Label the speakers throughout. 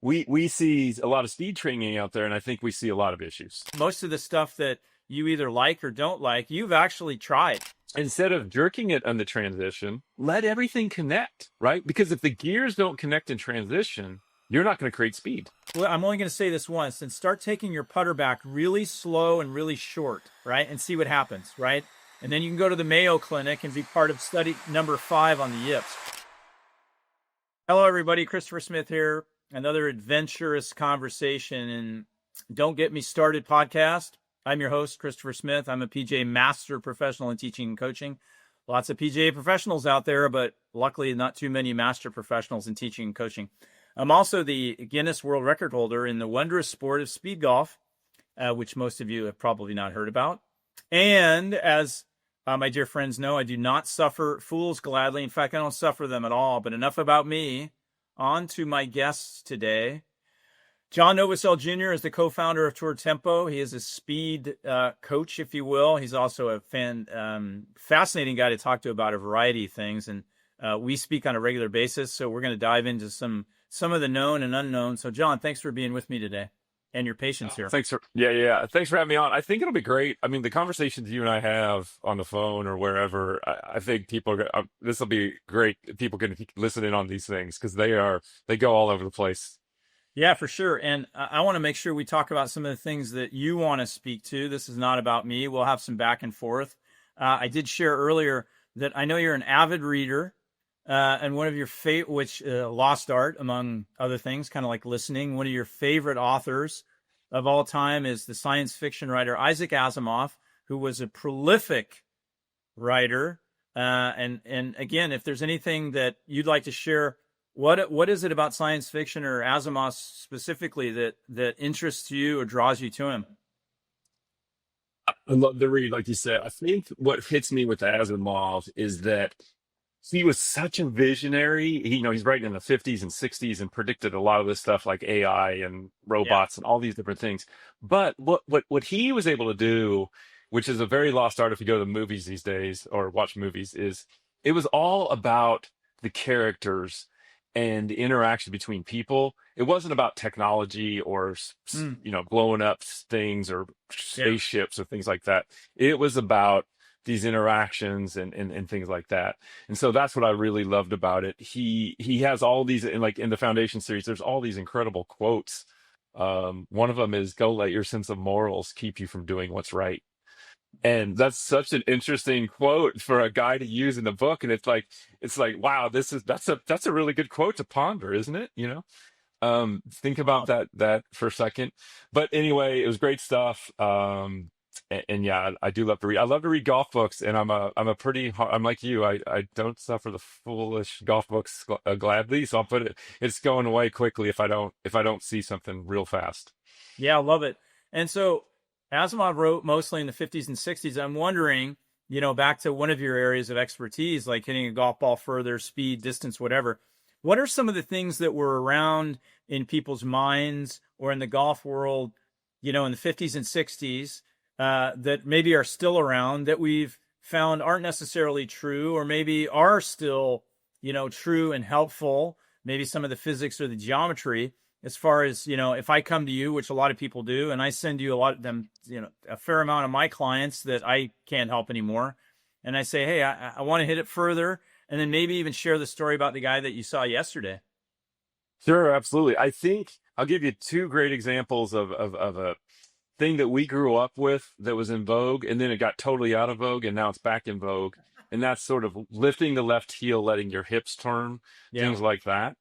Speaker 1: we see a lot of speed training out there, and I think we see a lot of issues.
Speaker 2: Most of the stuff that you either like or don't like, you've actually tried.
Speaker 1: Instead of jerking it on the transition, let everything connect, right? Because if the gears don't connect in transition, you're not going to create speed.
Speaker 2: Well, I'm only going to say this once, and start taking your putter back really slow and really short, right? And see what happens, right? And then you can go to the Mayo Clinic and be part of study number 5 on the yips. Hello, everybody. Christopher Smith here. Another adventurous conversation in Don't Get Me Started podcast. I'm your host, Christopher Smith. I'm a PGA Master Professional in Teaching and Coaching. Lots of PGA professionals out there, but luckily not too many Master Professionals in Teaching and Coaching. I'm also the Guinness World Record holder in the wondrous sport of speed golf, which most of you have probably not heard about. And as my dear friends know, I do not suffer fools gladly. In fact, I don't suffer them at all. But enough about me. On to my guests today. John Novosel Jr. is the co-founder of Tour Tempo. He is a speed coach, if you will. He's also a fascinating guy to talk to about a variety of things. And we speak on a regular basis. So we're going to dive into some of the known and unknown. So John, thanks for being with me today and your patience here.
Speaker 1: Thanks for Thanks for having me on. I think it'll be great. I mean, the conversations you and I have on the phone or wherever, I think this will be great. People can listen in on these things because they go all over the place.
Speaker 2: Yeah, for sure. And I want to make sure we talk about some of the things that you want to speak to. This is not about me. We'll have some back and forth. I did share earlier that I know you're an avid reader, and one of your lost art, among other things, kind of like listening. One of your favorite authors of all time is the science fiction writer Isaac Asimov, who was a prolific writer. And again, if there's anything that you'd like to share, what is it about science fiction or Asimov specifically that interests you or draws you to him?
Speaker 1: I love to read, like you said. I think what hits me with Asimov is that he was such a visionary. He's writing in the 50s and 60s and predicted a lot of this stuff like AI and robots and all these different things. But what he was able to do, which is a very lost art if you go to the movies these days or watch movies, is it was all about the characters and the interaction between people. It wasn't about technology or blowing up things or spaceships or things like that. It was about these interactions and things like that. And so that's what I really loved about it. He has all these, in the Foundation series, there's all these incredible quotes. One of them is, "Go let your sense of morals keep you from doing what's right." And that's such an interesting quote for a guy to use in the book. And it's like, wow, that's a really good quote to ponder, isn't it? Think about that for a second. But anyway, it was great stuff. And yeah, I do love to read. I love to read golf books, and I'm like you. I don't suffer the foolish golf books gladly. So it's going away quickly if I don't see something real fast.
Speaker 2: Yeah, I love it. And so Asimov wrote mostly in the 50s and 60s. I'm wondering, back to one of your areas of expertise, like hitting a golf ball further, speed, distance, whatever. What are some of the things that were around in people's minds or in the golf world, in the 50s and 60s that maybe are still around that we've found aren't necessarily true, or maybe are still, true and helpful? Maybe some of the physics or the geometry. As far as, if I come to you, which a lot of people do, and I send you a lot of them, a fair amount of my clients that I can't help anymore. And I say, hey, I want to hit it further. And then maybe even share the story about the guy that you saw yesterday.
Speaker 1: Sure, absolutely. I think I'll give you 2 great examples of a thing that we grew up with that was in vogue, and then it got totally out of vogue, and now it's back in vogue. And that's sort of lifting the left heel, letting your hips turn, things like that.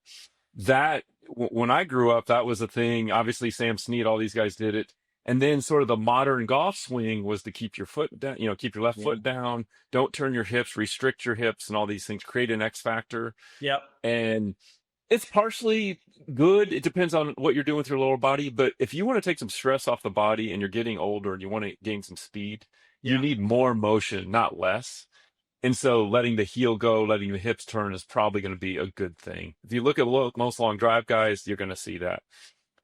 Speaker 1: When I grew up, that was a thing. Obviously, Sam Snead, all these guys did it. And then sort of the modern golf swing was to keep your foot down, keep your left foot down, don't turn your hips, restrict your hips, and all these things, create an X factor.
Speaker 2: Yep.
Speaker 1: And it's partially good. It depends on what you're doing with your lower body. But if you want to take some stress off the body and you're getting older and you want to gain some speed, you need more motion, not less. And so letting the heel go, letting the hips turn is probably going to be a good thing. If you look at most long drive guys, you're going to see that.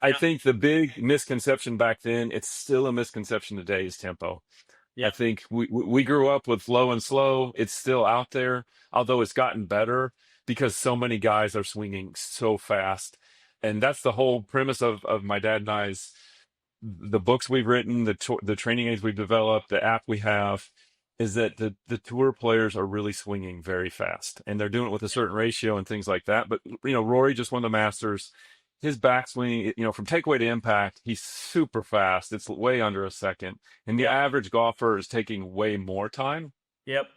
Speaker 1: I think the big misconception back then, it's still a misconception today, is tempo. I think we grew up with low and slow. It's still out there, although it's gotten better because so many guys are swinging so fast. And that's the whole premise of my dad and I's, the books we've written, the training aids we've developed, the app we have, is that the tour players are really swinging very fast, and they're doing it with a certain ratio and things like that. But Rory just won the Masters. His backswing, from takeaway to impact, he's super fast. It's way under a second, and the
Speaker 2: Yep.
Speaker 1: average golfer is taking way more time.
Speaker 2: Yep.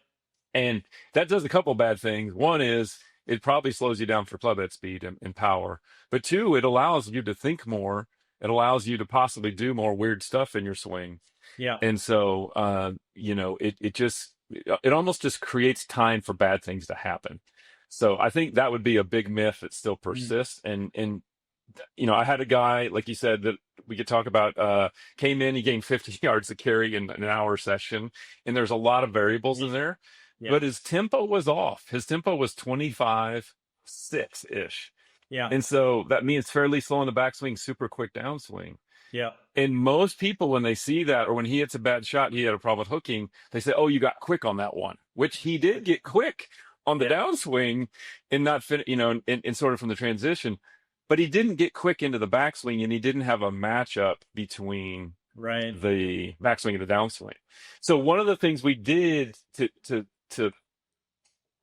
Speaker 1: And that does a couple bad things. One is it probably slows you down for club head speed and power. But two, it allows you to think more. It allows you to possibly do more weird stuff in your swing.
Speaker 2: Yeah.
Speaker 1: And so, it almost just creates time for bad things to happen. So I think that would be a big myth that still
Speaker 2: Mm.
Speaker 1: persists. I had a guy, like you said, that we could talk about, came in, he gained 50 yards of carry in an hour session. And there's a lot of variables in there,
Speaker 2: Yeah.
Speaker 1: but his tempo was off. His tempo was 25.6-ish.
Speaker 2: Yeah.
Speaker 1: And so that means fairly slow in the backswing, super quick downswing.
Speaker 2: Yeah.
Speaker 1: And most people, when they see that, or when he hits a bad shot, he had a problem with hooking, they say, "Oh, you got quick on that one," which he did get quick on the
Speaker 2: Yeah.
Speaker 1: downswing and not fit, and sort of from the transition, but he didn't get quick into the backswing, and he didn't have a matchup between
Speaker 2: Right.
Speaker 1: the backswing and the downswing. So one of the things we did to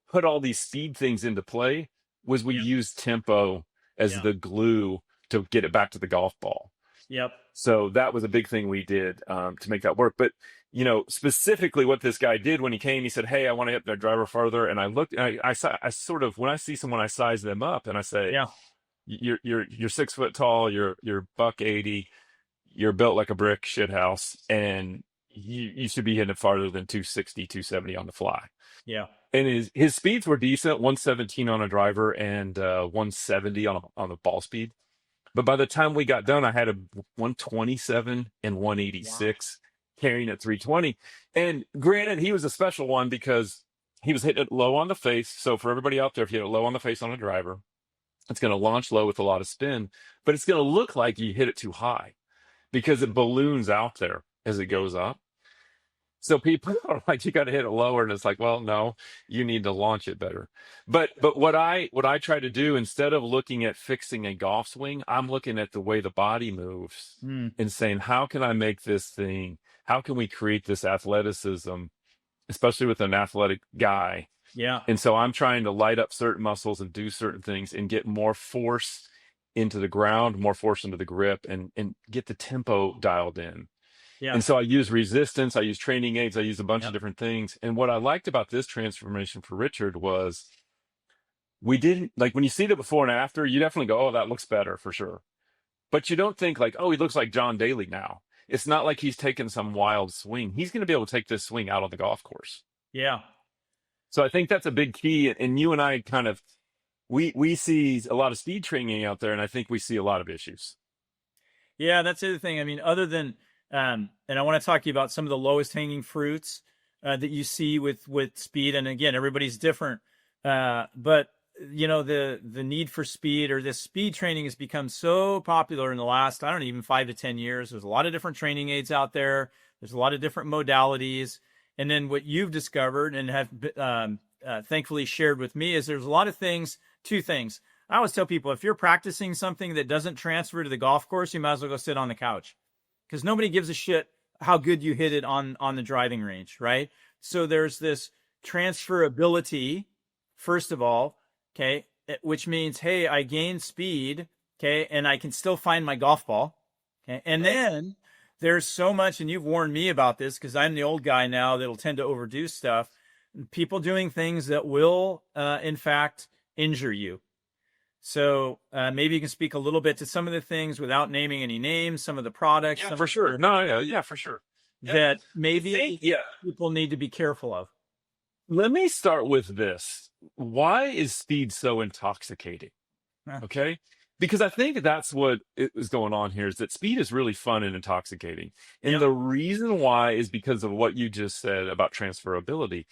Speaker 1: put all these speed things into play was we
Speaker 2: Yep.
Speaker 1: used tempo as
Speaker 2: Yeah.
Speaker 1: the glue to get it back to the golf ball.
Speaker 2: Yep.
Speaker 1: So that was a big thing we did to make that work. But specifically what this guy did when he came, he said, "Hey, I want to hit the driver farther." And I looked, and I sort of, when I see someone, I size them up, and I say,
Speaker 2: Yeah.
Speaker 1: "You're 6 foot tall, you're buck 80, you're built like a brick shit house, and you should be hitting it farther than 260, 270 on the fly."
Speaker 2: Yeah.
Speaker 1: And his speeds were decent, 117 on a driver and 170 on the ball speed. But by the time we got done, I had a 127 and
Speaker 2: Wow.
Speaker 1: 186 carrying at 320. And granted, he was a special one because he was hitting it low on the face. So for everybody out there, if you hit it low on the face on a driver, it's going to launch low with a lot of spin, but it's going to look like you hit it too high because it balloons out there as it goes up. So people are like, "You got to hit it lower," and it's like, well, no, you need to launch it better. But what I try to do, instead of looking at fixing a golf swing, I'm looking at the way the body moves
Speaker 2: Mm.
Speaker 1: and saying, how can I make this thing? How can we create this athleticism, especially with an athletic guy?
Speaker 2: Yeah.
Speaker 1: And so I'm trying to light up certain muscles and do certain things and get more force into the ground, more force into the grip, and get the tempo dialed in.
Speaker 2: Yeah.
Speaker 1: And so I use resistance, I use training aids, I use a bunch of
Speaker 2: Yep.
Speaker 1: different things. And what I liked about this transformation for Richard was we didn't, like, when you see the before and after, you definitely go, "Oh, that looks better for sure." But you don't think like, "Oh, he looks like John Daly now." It's not like he's taking some wild swing. He's going to be able to take this swing out on the golf course.
Speaker 2: Yeah.
Speaker 1: So I think that's a big key. And you and I kind of, we see a lot of speed training out there, and I think we see a lot of issues.
Speaker 2: Yeah. That's the other thing. I mean, other than, and I want to talk to you about some of the lowest hanging fruits that you see with speed. And again, everybody's different. But the need for speed, or this speed training, has become so popular in the last, I don't know, even 5 to 10 years. There's a lot of different training aids out there. There's a lot of different modalities. And then what you've discovered and have thankfully shared with me is there's a lot of things, two things. I always tell people, if you're practicing something that doesn't transfer to the golf course, you might as well go sit on the couch, because nobody gives a shit how good you hit it on the driving range, right? So there's this transferability, first of all, okay, which means, hey, I gain speed, okay, and I can still find my golf ball, okay? And then there's so much, and you've warned me about this because I'm the old guy now that'll tend to overdo stuff, people doing things that will, in fact, injure you. So maybe you can speak a little bit to some of the things without naming any names, some of the products.
Speaker 1: Yeah, for sure. No, yeah, for sure.
Speaker 2: That maybe
Speaker 1: Yeah.
Speaker 2: people need to be careful of.
Speaker 1: Let me start with this. Why is speed so intoxicating?
Speaker 2: Yeah.
Speaker 1: Okay. Because I think that's what is going on here, is that speed is really fun and intoxicating. And
Speaker 2: Yep.
Speaker 1: the reason why is because of what you just said about transferability.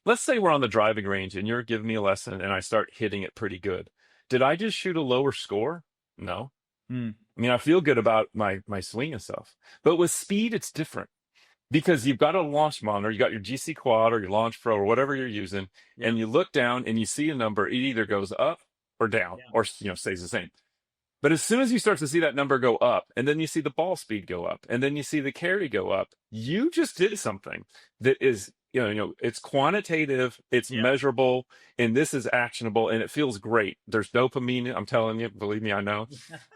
Speaker 1: Let's say we're on the driving range and you're giving me a lesson and I start hitting it pretty good. Did I just shoot a lower score? No.
Speaker 2: Hmm.
Speaker 1: I mean, I feel good about my swing and stuff. But with speed, it's different because you've got a launch monitor, you got your GC Quad or your Launch Pro or whatever you're using, and you look down and you see a number. It either goes up or down, or stays the same. But as soon as you start to see that number go up, and then you see the ball speed go up, and then you see the carry go up, you just did something that is, it's quantitative, it's
Speaker 2: Yeah.
Speaker 1: measurable, and this is actionable, and it feels great. There's dopamine, I'm telling you, believe me, I know.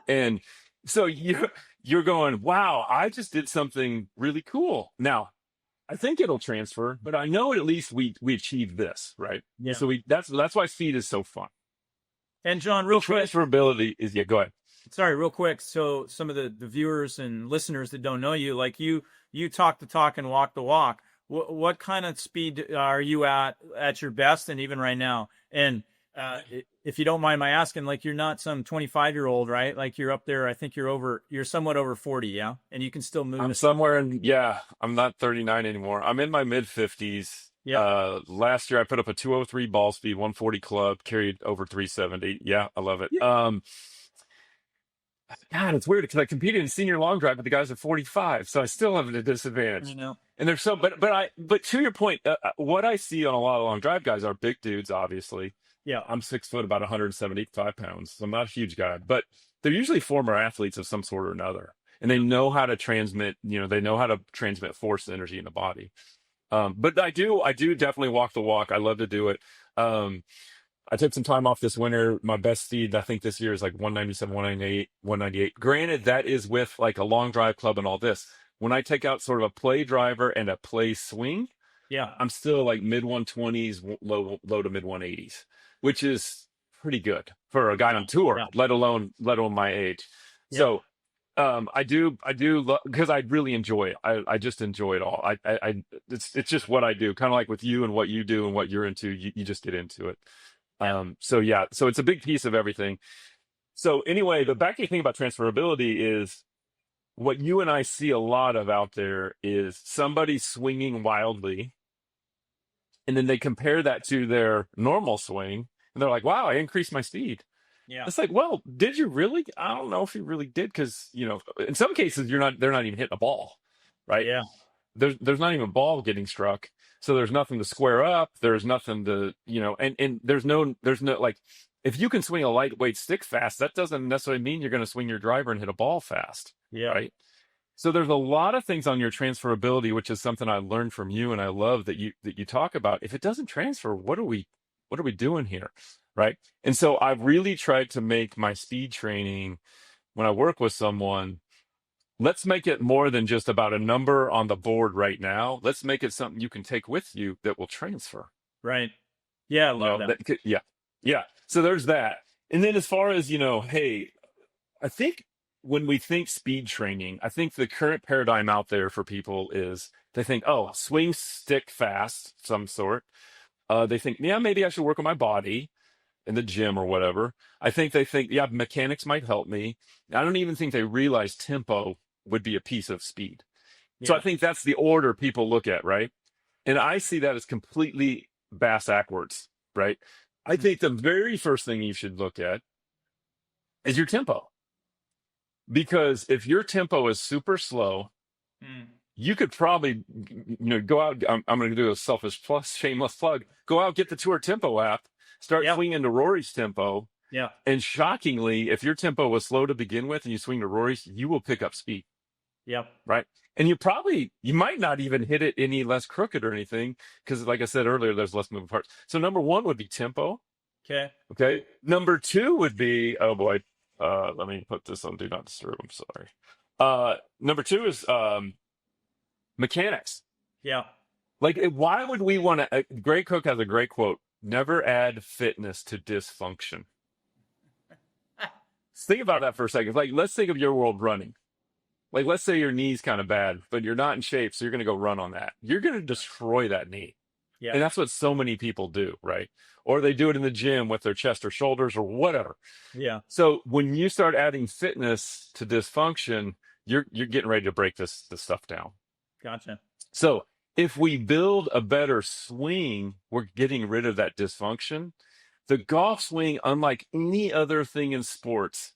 Speaker 1: And so you're going, wow, I just did something really cool. Now, I think it'll transfer, but I know at least we achieved this, right?
Speaker 2: Yeah.
Speaker 1: So that's why speed is so fun.
Speaker 2: And John, real quick,
Speaker 1: Transferability is, yeah, go ahead.
Speaker 2: sorry, real quick. So some of the viewers and listeners that don't know you, like you talk the talk and walk the walk. What kind of speed are you at your best, and even right now? And if you don't mind my asking, like you're not some 25-year-old, right? Like you're up there. I think you're somewhat over 40, yeah, and you can still move.
Speaker 1: I'm somewhere I'm not 39 anymore. I'm in my mid 50s.
Speaker 2: Yeah.
Speaker 1: Last year I put up a 203 ball speed, 140 club, carried over 370. Yeah, I love it.
Speaker 2: Yeah.
Speaker 1: God, it's weird because I competed in senior long drive, but the guys are 45, so I still have a disadvantage.
Speaker 2: I know.
Speaker 1: And there's but to your point, what I see on a lot of long drive guys are big dudes, obviously.
Speaker 2: Yeah.
Speaker 1: I'm 6 foot, about 175 pounds, so I'm not a huge guy, but they're usually former athletes of some sort or another, and they know how to transmit. They know how to transmit force and energy in the body. But I do definitely walk the walk. I love to do it. I took some time off this winter. My best speed, I think, this year is like 197, 198, 198. Granted, that is with like a long drive club and all this. When I take out sort of a play driver and a play swing,
Speaker 2: Yeah.
Speaker 1: I'm still like mid 120s, low to mid 180s, which is pretty good for a guy on tour,
Speaker 2: Yeah.
Speaker 1: let alone my age.
Speaker 2: Yeah.
Speaker 1: So I do because I really enjoy it. I just enjoy it all. It's just what I do, kind of like with you and what you do and what you're into. You just get into it. So it's a big piece of everything. So anyway, the back thing about transferability is what you and I see a lot of out there is somebody swinging wildly, and then they compare that to their normal swing, and they're like, "Wow, I increased my speed."
Speaker 2: Yeah.
Speaker 1: It's like, well, did you really? I don't know if you really did, because in some cases they're not even hitting a ball, right?
Speaker 2: Yeah.
Speaker 1: There's not even a ball getting struck, so there's nothing to square up. There's nothing to and there's no like, if you can swing a lightweight stick fast, that doesn't necessarily mean you're going to swing your driver and hit a ball fast,
Speaker 2: Yeah.
Speaker 1: right? So there's a lot of things on your transferability, which is something I learned from you, and I love that you talk about. If it doesn't transfer, what are we doing here, right? And so I've really tried to make my speed training, when I work with someone, let's make it more than just about a number on the board right now. Let's make it something you can take with you that will transfer.
Speaker 2: Right. Yeah. I love that.
Speaker 1: Yeah. So there's that. And then as far as, hey, I think when we think speed training, I think the current paradigm out there for people is they think, oh, swing stick fast, some sort. They think, yeah, maybe I should work on my body in the gym or whatever. I think they think, yeah, mechanics might help me. I don't even think they realize tempo would be a piece of speed.
Speaker 2: Yeah.
Speaker 1: So I think that's the order people look at, right? And I see that as completely backwards, right? I think the very first thing you should look at is your tempo. Because if your tempo is super slow, you could probably, go out. I'm going to do a shameless plug. Go out, get the Tour Tempo app, start swinging to Rory's tempo.
Speaker 2: Yeah.
Speaker 1: And shockingly, if your tempo was slow to begin with and you swing to Rory's, you will pick up speed.
Speaker 2: Yep.
Speaker 1: Right. And you might not even hit it any less crooked or anything, because like I said earlier, there's less moving parts. So number one would be tempo. Okay. Number two would be, oh boy, let me put this on Do Not Disturb. I'm sorry. Number two is mechanics.
Speaker 2: Yeah.
Speaker 1: Like, why would we want to? Gray Cook has a great quote: "Never add fitness to dysfunction." Think about that for a second. Like, let's think of your world running. Like, let's say your knee's kind of bad, but you're not in shape, so you're going to go run on that. You're going to destroy that knee.
Speaker 2: Yeah.
Speaker 1: And that's what so many people do, right? Or they do it in the gym with their chest or shoulders or whatever.
Speaker 2: Yeah.
Speaker 1: So when you start adding fitness to dysfunction, you're getting ready to break this stuff down.
Speaker 2: Gotcha.
Speaker 1: So if we build a better swing, we're getting rid of that dysfunction. The golf swing, unlike any other thing in sports,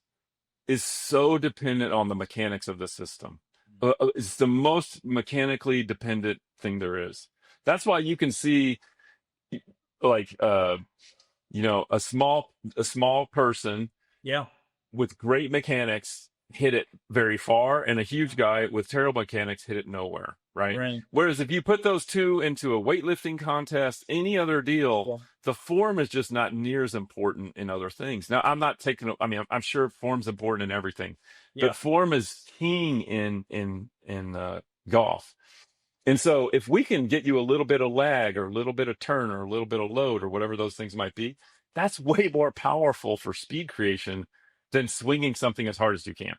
Speaker 1: is so dependent on the mechanics of the system. It's the most mechanically dependent thing there is. That's why you can see, like, a small person,
Speaker 2: yeah,
Speaker 1: with great mechanics hit it very far, and a huge guy with terrible mechanics hit it nowhere, right?
Speaker 2: Right.
Speaker 1: Whereas if you put those two into a weightlifting contest, any other deal,
Speaker 2: Yeah.
Speaker 1: the form is just not near as important in other things. Now, I'm not taking, I mean, I'm sure form's important in everything,
Speaker 2: Yeah.
Speaker 1: but form is king in golf. And so if we can get you a little bit of lag or a little bit of turn or a little bit of load or whatever those things might be, that's way more powerful for speed creation than swinging something as hard as you can,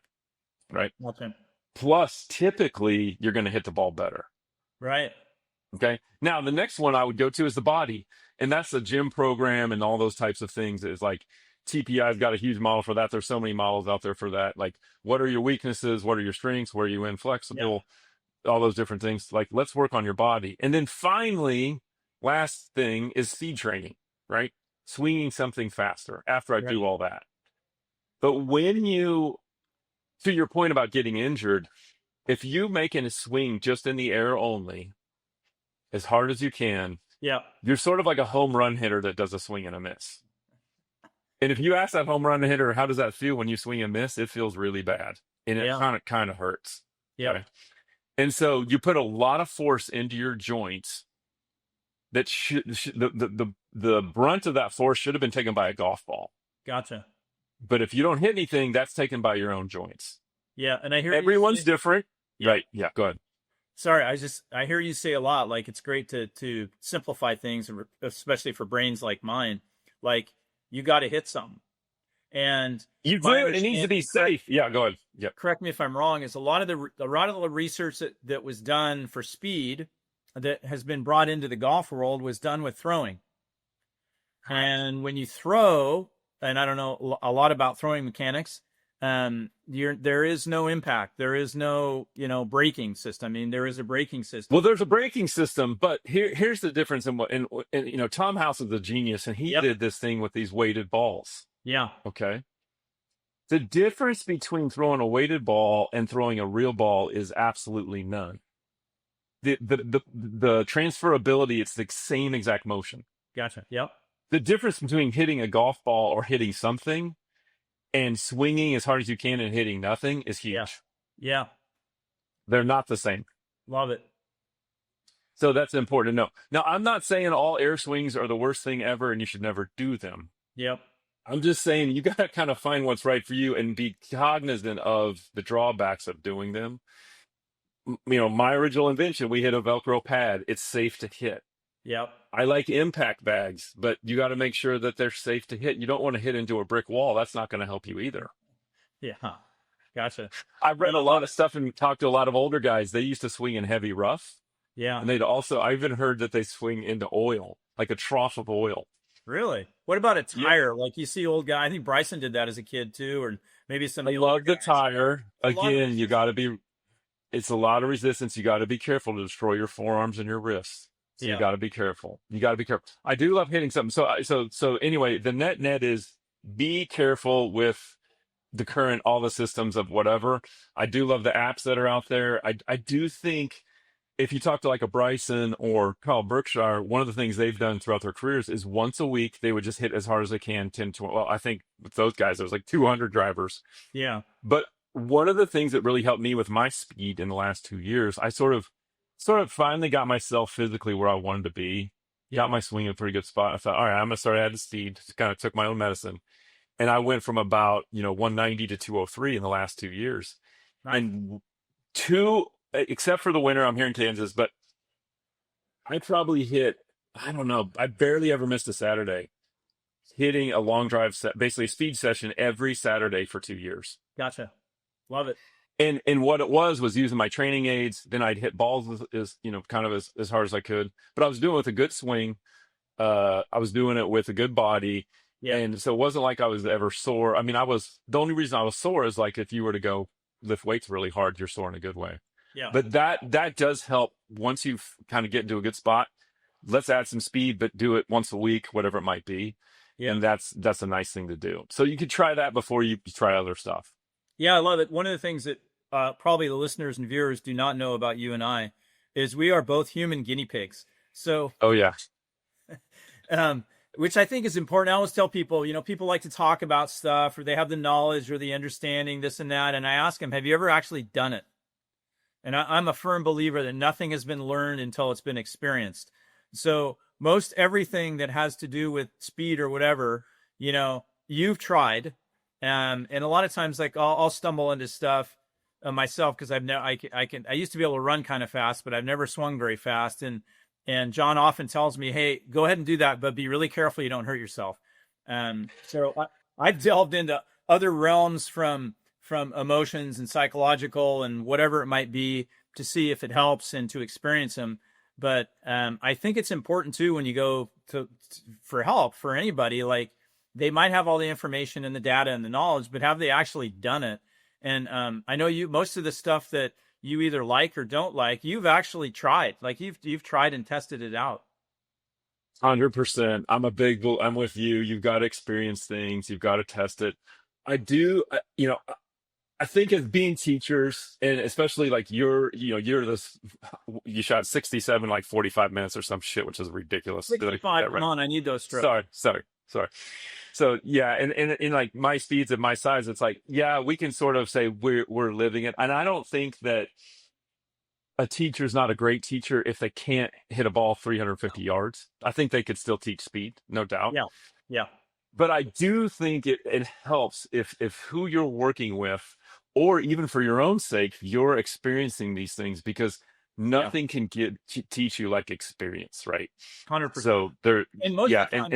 Speaker 1: right?
Speaker 2: Okay.
Speaker 1: Plus, typically, you're going to hit the ball better.
Speaker 2: Right.
Speaker 1: Okay. Now, the next one I would go to is the body. And that's the gym program and all those types of things. Is like TPI's got a huge model for that. There's so many models out there for that. Like, what are your weaknesses? What are your strengths? Where are you inflexible? All those different things. Like, let's work on your body. And then finally, last thing is speed training, right? Swinging something faster after I do
Speaker 2: Right.
Speaker 1: all that. But when you, to your point about getting injured, if you make a swing just in the air only, as hard as you can,
Speaker 2: Yeah.
Speaker 1: you're sort of like a home run hitter that does a swing and a miss. And if you ask that home run hitter, how does that feel when you swing and miss? It feels really bad. And it
Speaker 2: Yeah.
Speaker 1: kind of hurts.
Speaker 2: Yeah.
Speaker 1: Okay? And so you put a lot of force into your joints that the brunt of that force should have been taken by a golf ball.
Speaker 2: Gotcha.
Speaker 1: But if you don't hit anything, that's taken by your own joints.
Speaker 2: Yeah. And I hear
Speaker 1: Everyone's different.
Speaker 2: Yeah.
Speaker 1: Right. Yeah. Go ahead.
Speaker 2: Sorry, I hear you say a lot. Like it's great to simplify things, especially for brains like mine. Like you got to hit something, and
Speaker 1: You
Speaker 2: if I
Speaker 1: do. It needs to be safe. Yeah. Go ahead. Yep.
Speaker 2: correct me if I'm wrong. Is a lot of the research that was done for speed that has been brought into the golf world was done with throwing. And when you throw, and I don't know a lot about throwing mechanics, there is no impact. There is no, braking system. I mean, there is a braking system.
Speaker 1: Well, there's a braking system, but here's the difference in what, and Tom House is a genius, and he did this thing with these weighted balls.
Speaker 2: Yeah.
Speaker 1: Okay. The difference between throwing a weighted ball and throwing a real ball is absolutely none. The transferability, it's the same exact motion.
Speaker 2: Gotcha. Yep.
Speaker 1: The difference between hitting a golf ball or hitting something and swinging as hard as you can and hitting nothing is huge.
Speaker 2: Yeah.
Speaker 1: They're not the same.
Speaker 2: Love it.
Speaker 1: So that's important to know. Now, I'm not saying all air swings are the worst thing ever and you should never do them.
Speaker 2: Yep.
Speaker 1: I'm just saying you got to kind of find what's right for you and be cognizant of the drawbacks of doing them. My original invention, we hit a Velcro pad. It's safe to hit.
Speaker 2: Yep.
Speaker 1: I like impact bags, but you got to make sure that they're safe to hit. You don't want to hit into a brick wall. That's not going to help you either.
Speaker 2: Yeah. Gotcha.
Speaker 1: I've read a lot of stuff and talked to a lot of older guys. They used to swing in heavy rough.
Speaker 2: Yeah.
Speaker 1: And I even heard that they swing into oil, like a trough of oil.
Speaker 2: Really? What about a tire? Like you see old guy, I think Bryson did that as a kid too, or maybe some.
Speaker 1: I love the tire. Again, you got to be, it's a lot of resistance. You got to be careful to destroy your forearms and your wrists. So you got to be careful. You got to be careful. I do love hitting something. So anyway, the net is be careful with the current, all the systems of whatever. I do love the apps that are out there. I do think if you talk to like a Bryson or Carl Berkshire, one of the things they've done throughout their careers is once a week, they would just hit as hard as they can, 10, 20. Well, I think with those guys, there was like 200 drivers.
Speaker 2: Yeah.
Speaker 1: But one of the things that really helped me with my speed in the last 2 years, I sort of finally got myself physically where I wanted to be. Got my swing in a pretty good spot. I thought, all right, I'm going to start adding speed. Kind of took my own medicine. And I went from about, 190 to 203 in the last 2 years.
Speaker 2: Nice.
Speaker 1: And except for the winter, I'm here in Kansas, but I probably hit, I don't know, I barely ever missed a Saturday hitting a long drive set, basically a speed session every Saturday for 2 years.
Speaker 2: Gotcha. Love it.
Speaker 1: And what it was using my training aids. Then I'd hit balls as hard as I could, but I was doing it with a good swing. I was doing it with a good body.
Speaker 2: Yeah.
Speaker 1: And so it wasn't like I was ever sore. I mean, the only reason I was sore is like if you were to go lift weights really hard, you're sore in a good way.
Speaker 2: Yeah.
Speaker 1: But that does help once you kind of get into a good spot. Let's add some speed, but do it once a week, whatever it might be. Yeah. And that's a nice thing to do. So you could try that before you try other stuff.
Speaker 2: Yeah, I love it. One of the things that probably the listeners and viewers do not know about you and I is we are both human guinea pigs. So.
Speaker 1: Oh yeah.
Speaker 2: which I think is important. I always tell people, people like to talk about stuff or they have the knowledge or the understanding, this and that. And I ask them, have you ever actually done it? And I'm a firm believer that nothing has been learned until it's been experienced. So most everything that has to do with speed or whatever, you've tried. And a lot of times, like I'll stumble into stuff myself because I used to be able to run kind of fast, but I've never swung very fast. And John often tells me, hey, go ahead and do that, but be really careful you don't hurt yourself. So I've delved into other realms from emotions and psychological and whatever it might be to see if it helps and to experience them. But I think it's important too when you go for help for anybody, like they might have all the information and the data and the knowledge, but have they actually done it? And I know most of the stuff that you either like or don't like, you've actually tried. Like you've tried and tested it out.
Speaker 1: 100%. I'm with you. You've got to experience things. You've got to test it. I do, I think as being teachers, and especially like you shot 67, like 45 minutes or some shit, which is ridiculous. Did I get
Speaker 2: 65,
Speaker 1: that
Speaker 2: come
Speaker 1: right?
Speaker 2: on, I need those strokes.
Speaker 1: Sorry. So yeah, and in like my speeds and my size, it's like, yeah, we can sort of say we're living it. And I don't think that a teacher's not a great teacher if they can't hit a ball 350 yards. I think they could still teach speed, no doubt.
Speaker 2: Yeah, yeah,
Speaker 1: But I do think it helps if who you're working with, or even for your own sake, you're experiencing these things, because
Speaker 2: yeah,
Speaker 1: nothing can teach you like experience, right?
Speaker 2: 100%.
Speaker 1: So there,
Speaker 2: And most
Speaker 1: yeah,
Speaker 2: of the time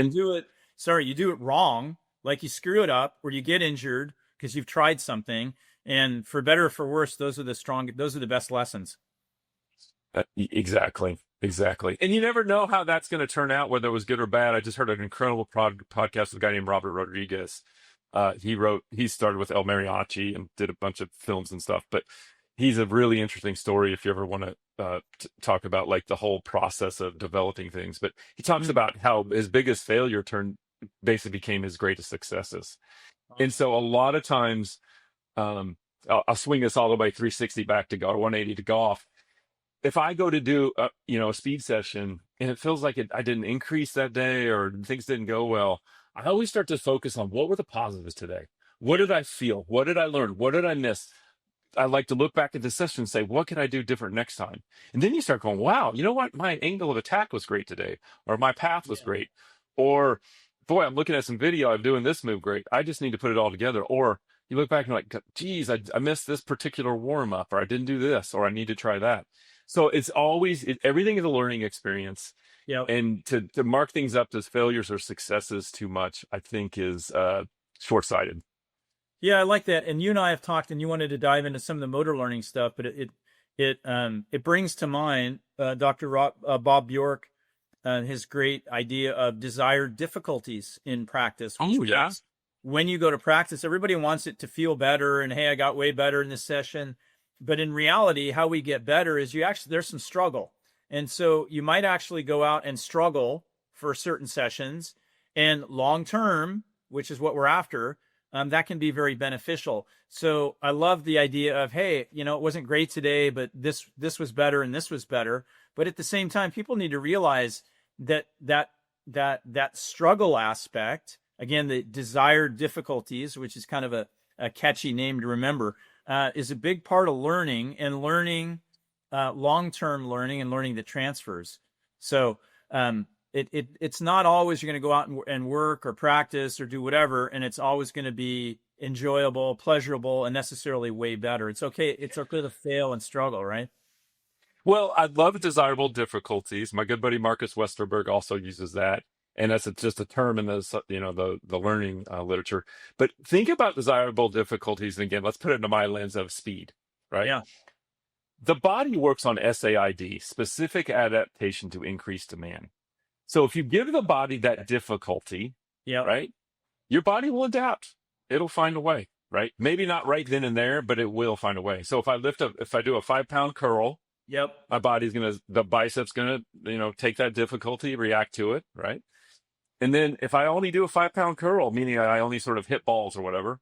Speaker 2: you do it wrong, like you screw it up or you get injured because you've tried something. And for better or for worse, those are the best lessons.
Speaker 1: exactly. And you never know how that's going to turn out, whether it was good or bad. I just heard an incredible podcast with a guy named Robert Rodriguez. He started with El Mariachi and did a bunch of films and stuff, but he's a really interesting story if you ever want to talk about like the whole process of developing things. But he talks
Speaker 2: Mm.
Speaker 1: about how his biggest failure basically became his greatest successes. And so a lot of times, I'll swing this all the way 360 back to golf, 180 to golf. If I go to do a speed session and it feels like I didn't increase that day or things didn't go well, I always start to focus on what were the positives today. What did I feel? What did I learn? What did I miss? I like to look back at the session and say, what can I do different next time? And then you start going, wow, you know what? My angle of attack was great today, or my path was great, or boy, I'm looking at some video. I'm doing this move great. I just need to put it all together. Or you look back and you're like, geez, I missed this particular warm up, or I didn't do this, or I need to try that. So it's always, everything is a learning experience.
Speaker 2: Yeah.
Speaker 1: And to mark things up as failures or successes too much, I think is short-sighted.
Speaker 2: Yeah, I like that. And you and I have talked, and you wanted to dive into some of the motor learning stuff, but it brings to mind Dr. Bob Bjork, his great idea of desired difficulties in practice.
Speaker 1: Oh, yeah.
Speaker 2: When you go to practice, everybody wants it to feel better, and hey, I got way better in this session. But in reality, how we get better is there's some struggle. And so you might actually go out and struggle for certain sessions, and long term, which is what we're after, that can be very beneficial. So I love the idea of, hey, it wasn't great today, but this was better and this was better. But at the same time, people need to realize that struggle aspect, again, the desired difficulties, which is kind of a catchy name to remember, is a big part of learning, and long-term learning and learning that transfers. So it's not always you're going to go out and work or practice or do whatever, and it's always going to be enjoyable, pleasurable, and necessarily way better. It's okay to fail and struggle, right?
Speaker 1: Well, I love desirable difficulties. My good buddy Marcus Westerberg also uses that, and that's just a term in the learning literature. But think about desirable difficulties, and again, let's put it into my lens of speed, right?
Speaker 2: Yeah.
Speaker 1: The body works on SAID, specific adaptation to increased demand. So if you give the body that difficulty,
Speaker 2: Yeah.
Speaker 1: right, your body will adapt. It'll find a way, right? Maybe not right then and there, but it will find a way. So if I do a 5-pound curl,
Speaker 2: Yep.
Speaker 1: the biceps gonna, take that difficulty, react to it, right? And then if I only do a 5-pound curl, meaning I only sort of hit balls or whatever,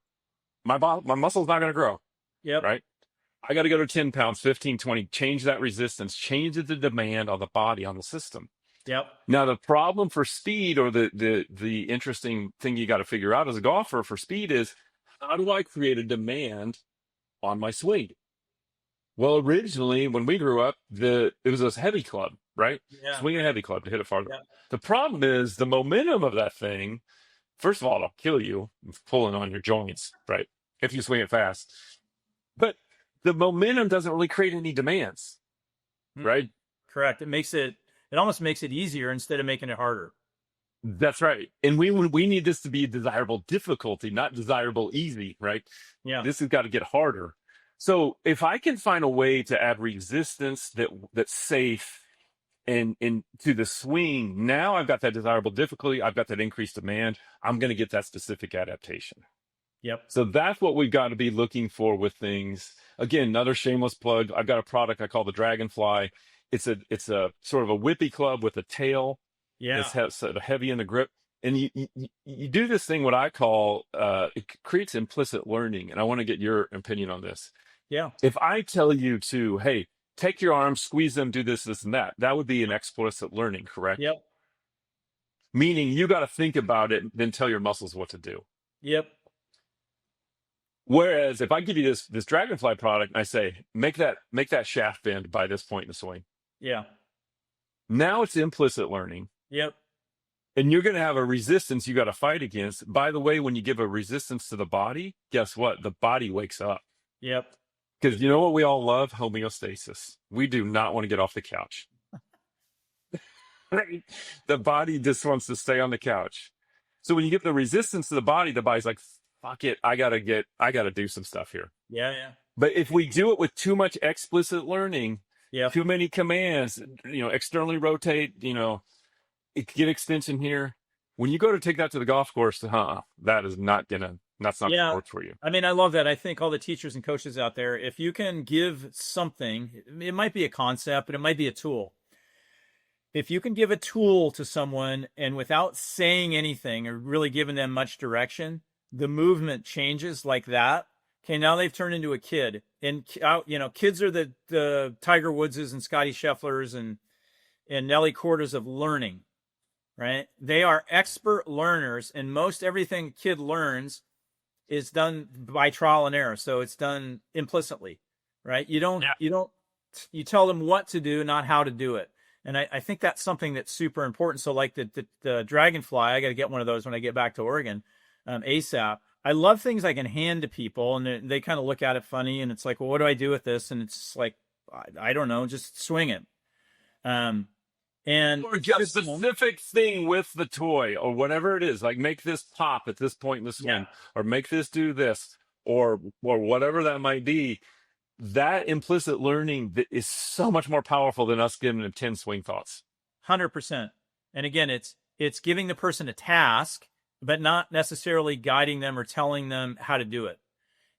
Speaker 1: my muscle's not gonna grow,
Speaker 2: Yep.
Speaker 1: right? I got to go to 10 pounds, 15, 20, change that resistance, change the demand on the body, on the system.
Speaker 2: Yep.
Speaker 1: Now, the problem for speed, or the interesting thing you got to figure out as a golfer for speed, is how do I create a demand on my swing? Well, originally when we grew up, it was a heavy club, right?
Speaker 2: Yeah.
Speaker 1: Swing a heavy club to hit it farther.
Speaker 2: Yeah.
Speaker 1: The problem is the momentum of that thing. First of all, it'll kill you. It's pulling on your joints, right? If you swing it fast. But the momentum doesn't really create any demands, right?
Speaker 2: Correct. It almost makes it easier instead of making it harder.
Speaker 1: That's right. And we need this to be desirable difficulty, not desirable easy, right?
Speaker 2: Yeah.
Speaker 1: This has got to get harder. So if I can find a way to add resistance that's safe and to the swing, now I've got that desirable difficulty, I've got that increased demand, I'm going to get that specific adaptation.
Speaker 2: Yep.
Speaker 1: So that's what we've got to be looking for with things. Again, another shameless plug. I've got a product I call the Dragonfly. It's a sort of a whippy club with a tail.
Speaker 2: Yeah.
Speaker 1: It's sort of heavy in the grip. And you do this thing, what I call, it creates implicit learning. And I want to get your opinion on this.
Speaker 2: Yeah.
Speaker 1: If I tell you to, hey, take your arms, squeeze them, do this, this, and that would be an explicit learning, correct?
Speaker 2: Yep.
Speaker 1: Meaning you got to think about it, then tell your muscles what to do.
Speaker 2: Yep.
Speaker 1: Whereas if I give you this Dragonfly product, and I say, make that shaft bend by this point in the swing.
Speaker 2: Yeah.
Speaker 1: Now it's implicit learning.
Speaker 2: Yep.
Speaker 1: And you're going to have a resistance you got to fight against. By the way, when you give a resistance to the body, guess what? The body wakes up.
Speaker 2: Yep.
Speaker 1: Because you know what we all love? Homeostasis. We do not want to get off the couch. Right? The body just wants to stay on the couch. So when you give the resistance to the body's like, fuck it, I gotta do some stuff here.
Speaker 2: Yeah. Yeah.
Speaker 1: But if we do it with too much explicit learning,
Speaker 2: Yeah.
Speaker 1: too many commands, externally rotate, get extension here. When you go to take that to the golf course, that's not gonna work for you.
Speaker 2: I mean, I love that. I think all the teachers and coaches out there, if you can give something, it might be a concept, but it might be a tool. If you can give a tool to someone and without saying anything or really giving them much direction, the movement changes like that. Okay, now they've turned into a kid. And, kids are the Tiger Woodses and Scotty Schefflers and Nelly Kordas of learning, right? They are expert learners, and most everything a kid learns is done by trial and error. So it's done implicitly, right? You tell them what to do, not how to do it. And I think that's something that's super important. So like the Dragonfly, I got to get one of those when I get back to Oregon, ASAP. I love things I can hand to people, and they kind of look at it funny, and it's like, well, what do I do with this? And it's like, I don't know, just swing it.
Speaker 1: Or get a specific thing with the toy or whatever it is, like make this pop at this point in the swing, or make this do this, or whatever that might be. That implicit learning is so much more powerful than us giving them 10 swing thoughts.
Speaker 2: 100%. And again, it's giving the person a task, but not necessarily guiding them or telling them how to do it.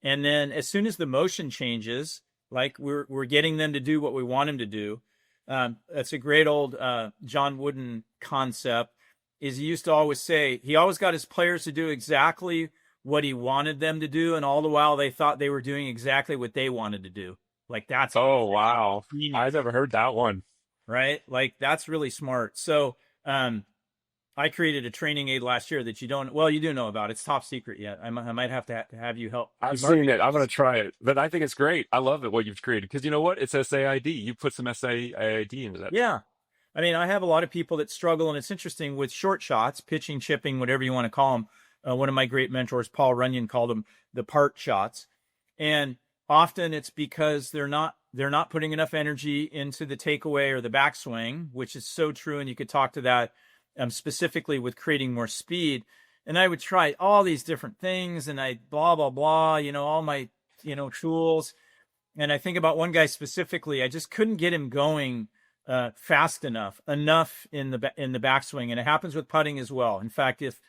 Speaker 2: And then as soon as the motion changes, like we're getting them to do what we want them to do. That's a great old John Wooden concept. Is he used to always say he always got his players to do exactly what he wanted them to do, and all the while they thought they were doing exactly what they wanted to do. Like that's
Speaker 1: wow,
Speaker 2: genius.
Speaker 1: I've never heard that one.
Speaker 2: Right? Like that's really smart. So I created a training aid last year that you do know about. It's top secret yet. I might have to have you help.
Speaker 1: I've seen it. I'm going to try it. But I think it's great. I love it, what you've created. Because you know what? It's SAID. You put some SAID into that.
Speaker 2: Yeah. I mean, I have a lot of people that struggle, and it's interesting with short shots, pitching, chipping, whatever you want to call them. One of my great mentors, Paul Runyon, called them the part shots. And often it's because they're not putting enough energy into the takeaway or the backswing, which is so true. And you could talk to that specifically with creating more speed. And I would try all these different things, and I blah, blah, blah, all my, tools. And I think about one guy specifically, I just couldn't get him going fast enough in the backswing. And it happens with putting as well. In fact, if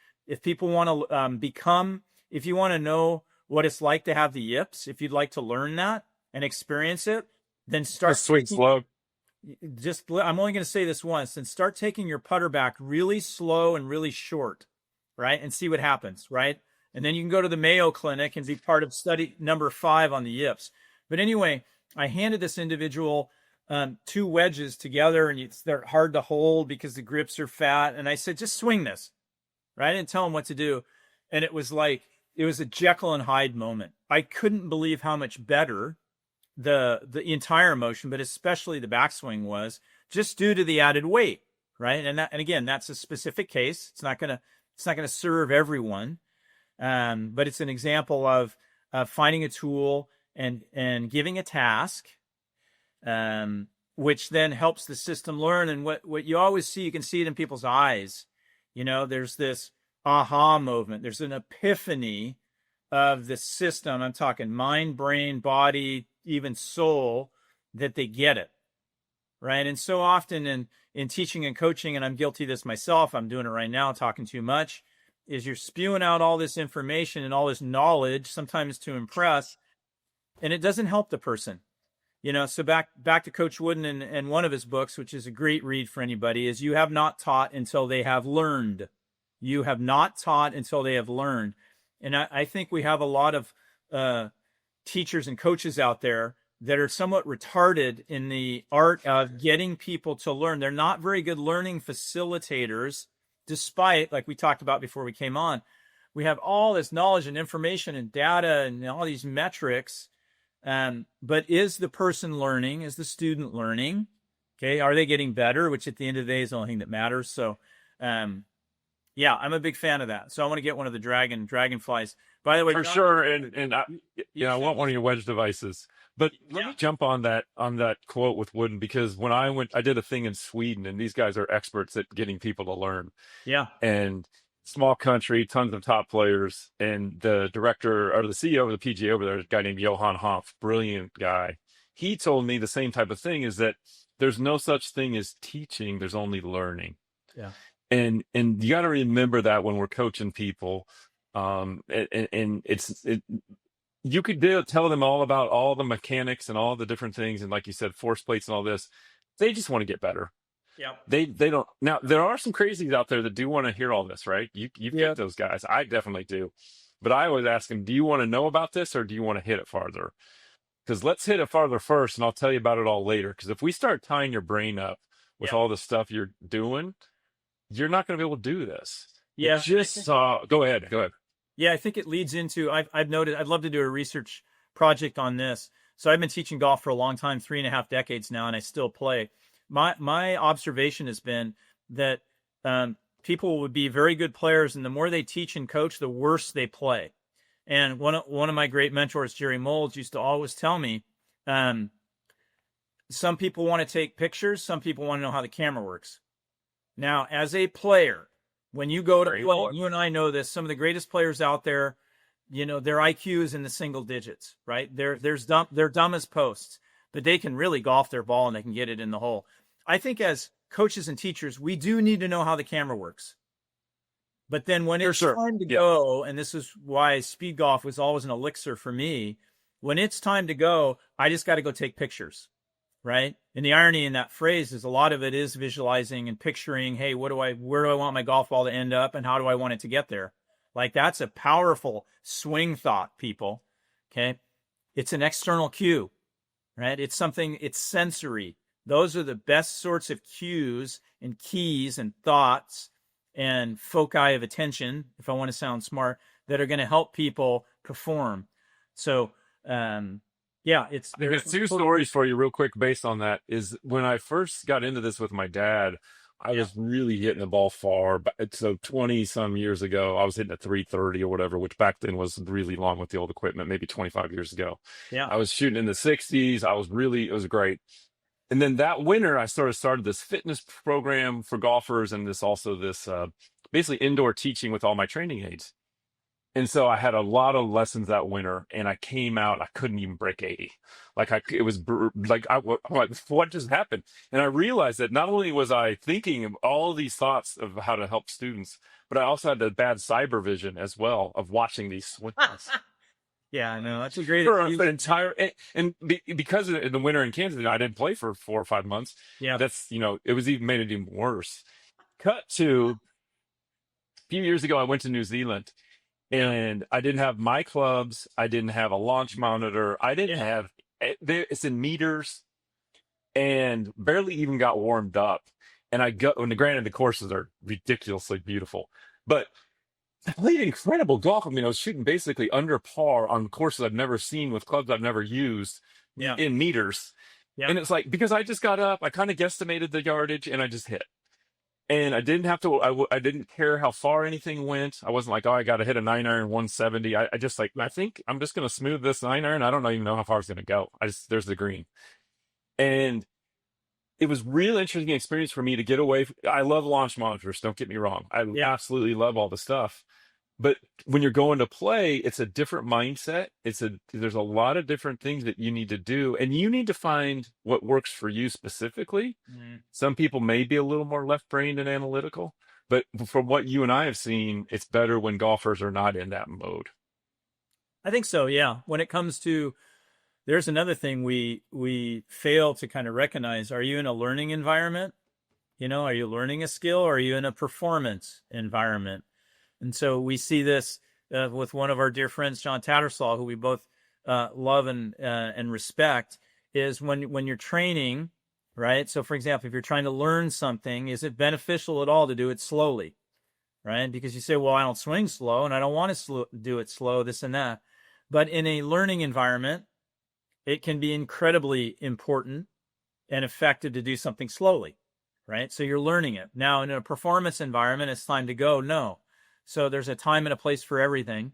Speaker 2: people want to if you want to know what it's like to have the yips, if you'd like to learn that and experience it, then start
Speaker 1: swing slow.
Speaker 2: I'm only going to say this once, and start taking your putter back really slow and really short, right? And see what happens, right? And then you can go to the Mayo Clinic and be part of study number 5 on the yips. But anyway, I handed this individual two wedges together, and they're hard to hold because the grips are fat. And I said, just swing this, right? I didn't tell him what to do. And it was a Jekyll and Hyde moment. I couldn't believe how much better the entire motion, but especially the backswing was, just due to the added weight, right? And again, that's a specific case. It's not gonna serve everyone, but it's an example of finding a tool and giving a task, which then helps the system learn. And what you always see, you can see it in people's eyes. There's this aha moment. There's an epiphany of the system. I'm talking mind, brain, body, even soul, that they get it, right? And so often in teaching and coaching, and I'm guilty of this myself, I'm doing it right now, talking too much, is you're spewing out all this information and all this knowledge, sometimes to impress, and it doesn't help the person. So back to Coach Wooden and one of his books, which is a great read for anybody, is You Have Not Taught Until They Have Learned. You have not taught until they have learned. And I think we have a lot of teachers and coaches out there that are somewhat retarded in the art of getting people to learn. They're not very good learning facilitators, despite, like we talked about before we came on, we have all this knowledge and information and data and all these metrics. But is the person learning? Is the student learning? Okay. Are they getting better? Which at the end of the day is the only thing that matters. So, yeah, I'm a big fan of that. So I want to get one of the dragonflies. By the way,
Speaker 1: For
Speaker 2: John,
Speaker 1: sure. And I want one of your wedge devices. But let me jump on that quote with Wooden, because when I did a thing in Sweden, and these guys are experts at getting people to learn.
Speaker 2: Yeah.
Speaker 1: And small country, tons of top players, and the director or the CEO of the PGA over there is a guy named Johan Hoff, brilliant guy. He told me the same type of thing, is that there's no such thing as teaching, there's only learning.
Speaker 2: Yeah.
Speaker 1: And you got to remember that when we're coaching people. You could tell them all about all the mechanics and all the different things, and like you said, force plates and all this. They just want to get better.
Speaker 2: Yeah.
Speaker 1: They don't. Now there are some crazies out there that do want to hear all this, right? You get those guys. I definitely do. But I always ask them, do you want to know about this, or do you want to hit it farther? Because let's hit it farther first, and I'll tell you about it all later. Because if we start tying your brain up with all the stuff you're doing, you're not going to be able to do this.
Speaker 2: Yeah.
Speaker 1: Go ahead.
Speaker 2: Yeah, I think it leads into, I've noted, I'd love to do a research project on this. So I've been teaching golf for a long time, 3.5 decades now, and I still play. My observation has been that people would be very good players, and the more they teach and coach, the worse they play. And one of my great mentors, Jerry Molds, used to always tell me, some people want to take pictures, some people want to know how the camera works. Now, as a player, when you go to play, you and I know this, some of the greatest players out there, their IQ is in the single digits, right? They're dumb as posts, but they can really golf their ball and they can get it in the hole. I think as coaches and teachers, we do need to know how the camera works. But then when it's time to go, and this is why speed golf was always an elixir for me, when it's time to go, I just got to go take pictures. Right. And the irony in that phrase is a lot of it is visualizing and picturing, hey, where do I want my golf ball to end up, and how do I want it to get there? Like, that's a powerful swing thought, people. Okay. It's an external cue, right? It's sensory. Those are the best sorts of cues and keys and thoughts and foci of attention, if I want to sound smart, that are going to help people perform. So, yeah,
Speaker 1: there's two stories for you real quick based on that. Is when I first got into this with my dad, I was really hitting the ball far. So 20 some years ago, I was hitting at 330 or whatever, which back then was really long with the old equipment, maybe 25 years ago.
Speaker 2: Yeah.
Speaker 1: I was shooting in the 60s. It was great. And then that winter, I started this fitness program for golfers, and this basically indoor teaching with all my training aids. And so I had a lot of lessons that winter, and I came out, I couldn't even break 80. What just happened? And I realized that not only was I thinking of all these thoughts of how to help students, but I also had the bad cyber vision as well of watching these swings.
Speaker 2: Yeah, I know. That's a great
Speaker 1: for the entire, because in the winter in Kansas, I didn't play for 4 or 5 months.
Speaker 2: Yeah.
Speaker 1: That's, it was even made it even worse. Cut to a few years ago, I went to New Zealand. And I didn't have my clubs. I didn't have a launch monitor. I didn't have, it's in meters. and barely even got warmed up. And I go, and granted, the courses are ridiculously beautiful, but I played incredible golf. I mean, I was shooting basically under par on courses I've never seen with clubs I've never used
Speaker 2: Yeah.
Speaker 1: in meters.
Speaker 2: Yeah.
Speaker 1: And it's like, because I just got up, I kind of guesstimated the yardage and I just hit. And I didn't have to, I didn't care how far anything went. I wasn't like, oh, I got to hit a 9-iron 170. I just like, I think I'm just going to smooth this 9-iron. I don't even know how far it's going to go. There's the green. And it was real interesting experience for me to get away. I love launch monitors. Don't get me wrong. I
Speaker 2: Yeah.
Speaker 1: absolutely love all the stuff. But when you're going to play, it's a different mindset. There's a lot of different things that you need to do, and you need to find what works for you specifically.
Speaker 2: Mhm.
Speaker 1: Some people may be a little more left-brained and analytical, but from what you and I have seen, it's better when golfers are not in that mode.
Speaker 2: I think so. Yeah. When it comes to, there's another thing we fail to kind of recognize. Are you in a learning environment? Are you learning a skill, or are you in a performance environment? And so we see this with one of our dear friends, John Tattersall, who we both love and respect, is when you're training, right? So, for example, if you're trying to learn something, is it beneficial at all to do it slowly, right? Because you say, well, I don't swing slow and I don't want to do it slow, this and that. But in a learning environment, it can be incredibly important and effective to do something slowly, right? So you're learning it. Now, in a performance environment, it's time to go. No. So there's a time and a place for everything.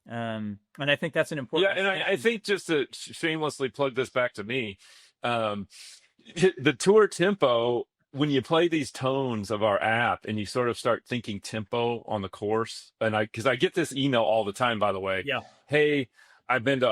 Speaker 2: And I think that's an important.
Speaker 1: Yeah, and I think, just to shamelessly plug this back to me, um, the tour tempo, when you play these tones of our app and you sort of start thinking tempo on the course, and because I get this email all the time, by the way.
Speaker 2: Yeah.
Speaker 1: Hey, I've read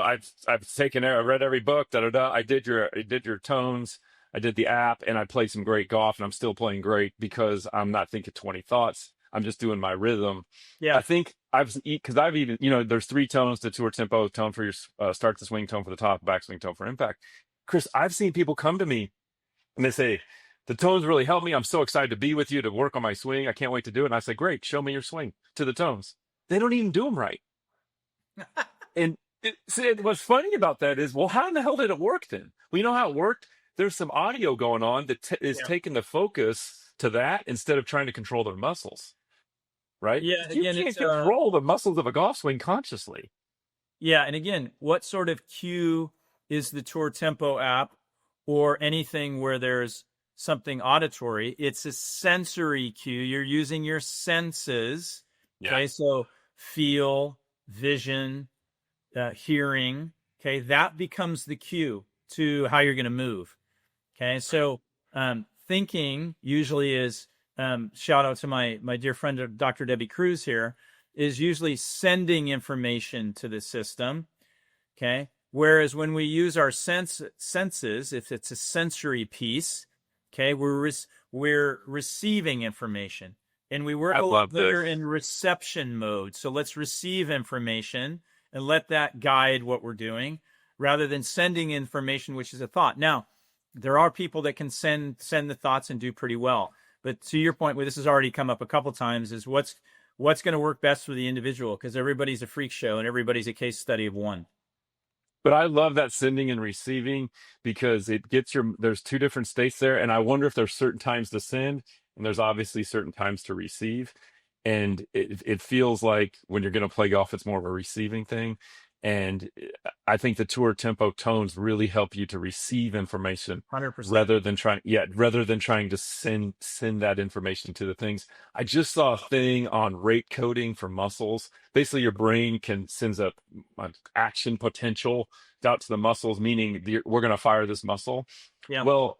Speaker 1: every book, da da da. I did your tones, I did the app, and I played some great golf, and I'm still playing great because I'm not thinking 20 thoughts. I'm just doing my rhythm.
Speaker 2: Yeah.
Speaker 1: I think because I've even, there's 3 tones to tour tempo: tone for your start to swing, tone for the top, backswing, tone for impact. Chris, I've seen people come to me and they say, the tones really help me. I'm so excited to be with you to work on my swing. I can't wait to do it. And I say, great, show me your swing to the tones. They don't even do them right. And what's funny about that is, well, how in the hell did it work then? Well, you know how it worked? There's some audio going on that is taking the focus to that instead of trying to control their muscles. Right?
Speaker 2: Yeah.
Speaker 1: You
Speaker 2: Again,
Speaker 1: can't control the muscles of a golf swing consciously.
Speaker 2: Yeah. And again, what sort of cue is the Tour Tempo app, or anything where there's something auditory? It's a sensory cue. You're using your senses.
Speaker 1: Yeah.
Speaker 2: Okay. So feel, vision, hearing. Okay. That becomes the cue to how you're going to move. Okay. So thinking usually is, shout out to my dear friend, Dr. Debbie Cruz here, is usually sending information to the system. Okay. Whereas when we use our senses, if it's a sensory piece, okay, we're receiving information, and we work a lot better in reception mode. So let's receive information and let that guide what we're doing, rather than sending information, which is a thought. Now, there are people that can send the thoughts and do pretty well. But to your point, where this has already come up a couple times, is what's going to work best for the individual, because everybody's a freak show and everybody's a case study of one.
Speaker 1: But I love that sending and receiving, because it gets there's 2 different states there. And I wonder if there's certain times to send, and there's obviously certain times to receive. And it feels like when you're going to play golf, it's more of a receiving thing. And I think the tour tempo tones really help you to receive information
Speaker 2: 100%.
Speaker 1: rather than trying to send that information to the things. I just saw a thing on rate coding for muscles. Basically, your brain sends an action potential out to the muscles, meaning we're going to fire this muscle.
Speaker 2: Yeah.
Speaker 1: Well,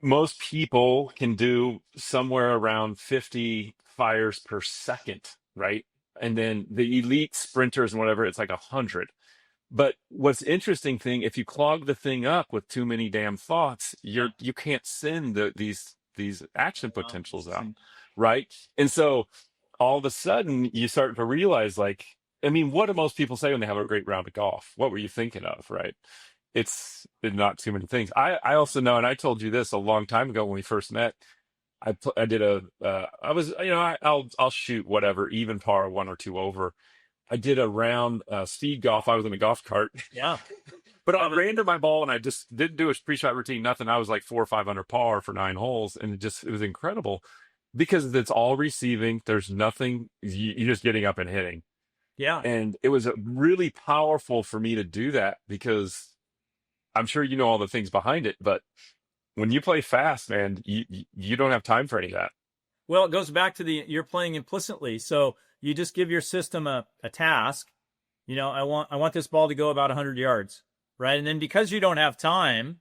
Speaker 1: most people can do somewhere around 50 fires per second, right? And then the elite sprinters and whatever, it's like 100. But what's interesting thing, if you clog the thing up with too many damn thoughts, you can't send these action potentials out, right? And so all of a sudden you start to realize, like, I mean, what do most people say when they have a great round of golf? What were you thinking of, right? It's not too many things. I also know, and I told you this a long time ago when we first met. I did I'll shoot whatever, even par, 1 or 2 over. I did a round speed golf. I was in a golf cart.
Speaker 2: Yeah.
Speaker 1: But I ran to my ball and I just didn't do a pre-shot routine, nothing. I was like 4 or 5 under par for 9 holes, and it was incredible because it's all receiving. There's nothing. You're just getting up and hitting,
Speaker 2: Yeah.
Speaker 1: and it was really powerful for me to do that because I'm sure you know all the things behind it, but when you play fast, man, you don't have time for any of that.
Speaker 2: Well, it goes back to you're playing implicitly. So you just give your system a task. I want this ball to go about 100 yards, right? And then because you don't have time,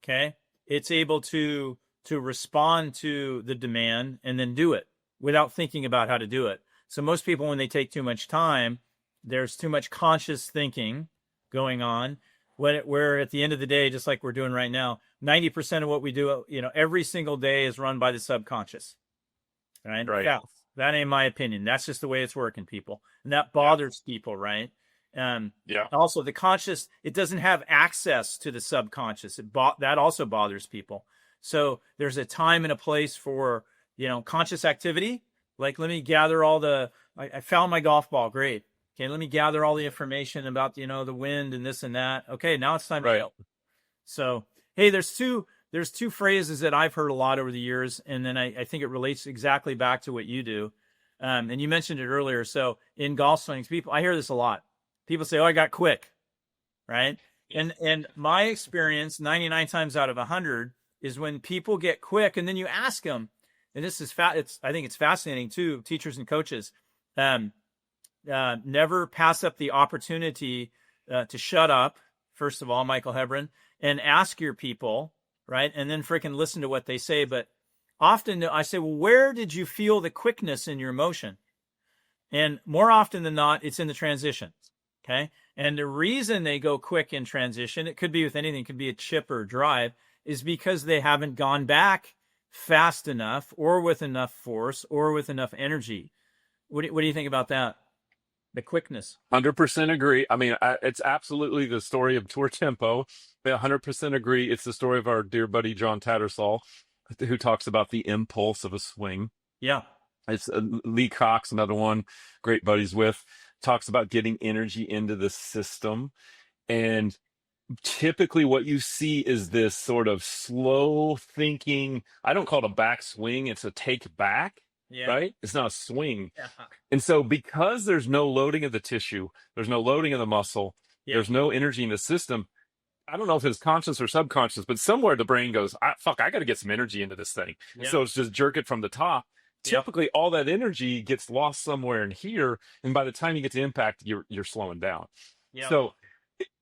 Speaker 2: okay, it's able to respond to the demand and then do it without thinking about how to do it. So most people, when they take too much time, there's too much conscious thinking going on. Where at the end of the day, just like we're doing right now, 90% of what we do, every single day is run by the subconscious, right?
Speaker 1: Right.
Speaker 2: Yeah, that ain't my opinion. That's just the way it's working, people, and that bothers people, right?
Speaker 1: Yeah.
Speaker 2: Also, the conscious, it doesn't have access to the subconscious. That also bothers people. So there's a time and a place for conscious activity. Like, let me gather I found my golf ball, great. Okay, let me gather all the information about, the wind and this and that. Okay, now it's time to go. So, hey, there's two phrases that I've heard a lot over the years, and then I think it relates exactly back to what you do. And you mentioned it earlier. So in golf swings, I hear this a lot. People say, "Oh, I got quick," right? And my experience, 99 times out of 100, is when people get quick, and then you ask them, and this is I think it's fascinating too, teachers and coaches. Never pass up the opportunity to shut up, first of all, Michael Hebron, and ask your people, right? And then freaking listen to what they say. But often I say, well, where did you feel the quickness in your motion? And more often than not, it's in the transition, okay? And the reason they go quick in transition, it could be with anything, it could be a chip or a drive, is because they haven't gone back fast enough or with enough force or with enough energy. What do you think about that? The quickness.
Speaker 1: 100% agree. I mean, it's absolutely the story of tour tempo. I 100% agree. It's the story of our dear buddy John Tattersall, who talks about the impulse of a swing.
Speaker 2: Yeah.
Speaker 1: It's Lee Cox, another one, great buddies with, talks about getting energy into the system. And typically what you see is this sort of slow thinking. I don't call it a backswing. It's a take back.
Speaker 2: Yeah.
Speaker 1: Right? It's not a swing.
Speaker 2: Yeah.
Speaker 1: And so because there's no loading of the tissue, there's no loading of the muscle,
Speaker 2: Yeah.
Speaker 1: there's no energy in the system. I don't know if it's conscious or subconscious, but somewhere the brain goes, I got to get some energy into this thing.
Speaker 2: Yeah.
Speaker 1: So it's just jerk it from the top.
Speaker 2: Yeah.
Speaker 1: Typically all that energy gets lost somewhere in here. And by the time you get to impact, you're slowing down.
Speaker 2: Yeah.
Speaker 1: So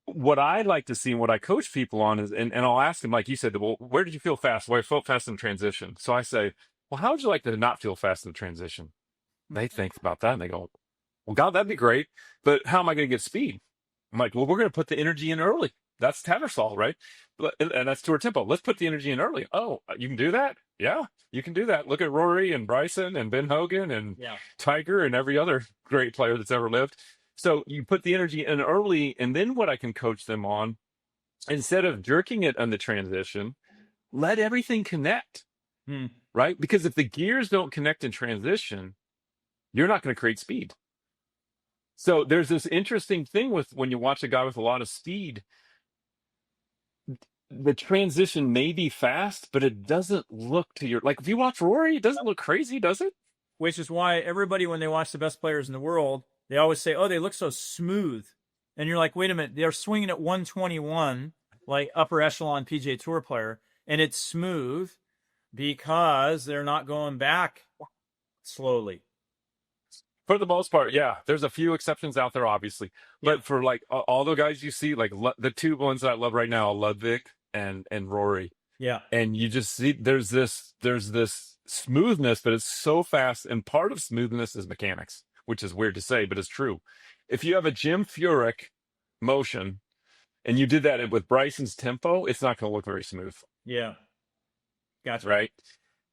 Speaker 1: what I like to see and what I coach people on is, and I'll ask them, like you said, well, where did you feel fast? Well, I felt fast in transition. So I say, well, how would you like to not feel fast in the transition? They think about that and they go, well, God, that'd be great. But how am I going to get speed? I'm like, well, we're going to put the energy in early. That's Tattersall, right? And that's tour tempo. Let's put the energy in early. Oh, you can do that? Yeah, you can do that. Look at Rory and Bryson and Ben Hogan and Tiger and every other great player that's ever lived. So you put the energy in early, and then what I can coach them on, instead of jerking it on the transition, let everything connect. Right? Because if the gears don't connect in transition, you're not going to create speed. So there's this interesting thing with when you watch a guy with a lot of speed, the transition may be fast, but it doesn't look like if you watch Rory, it doesn't look crazy, does it?
Speaker 2: Which is why everybody, when they watch the best players in the world, they always say, oh, they look so smooth. And you're like, wait a minute, they're swinging at 121, like upper echelon PGA Tour player, and it's smooth because they're not going back slowly.
Speaker 1: For the most part, yeah. There's a few exceptions out there, obviously. But for like all the guys you see, like the two ones that I love right now, Ludwig and Rory.
Speaker 2: Yeah.
Speaker 1: And you just see there's this smoothness, but it's so fast. And part of smoothness is mechanics, which is weird to say, but it's true. If you have a Jim Furyk motion and you did that with Bryson's tempo, it's not going to look very smooth.
Speaker 2: Yeah. Gotcha.
Speaker 1: Right.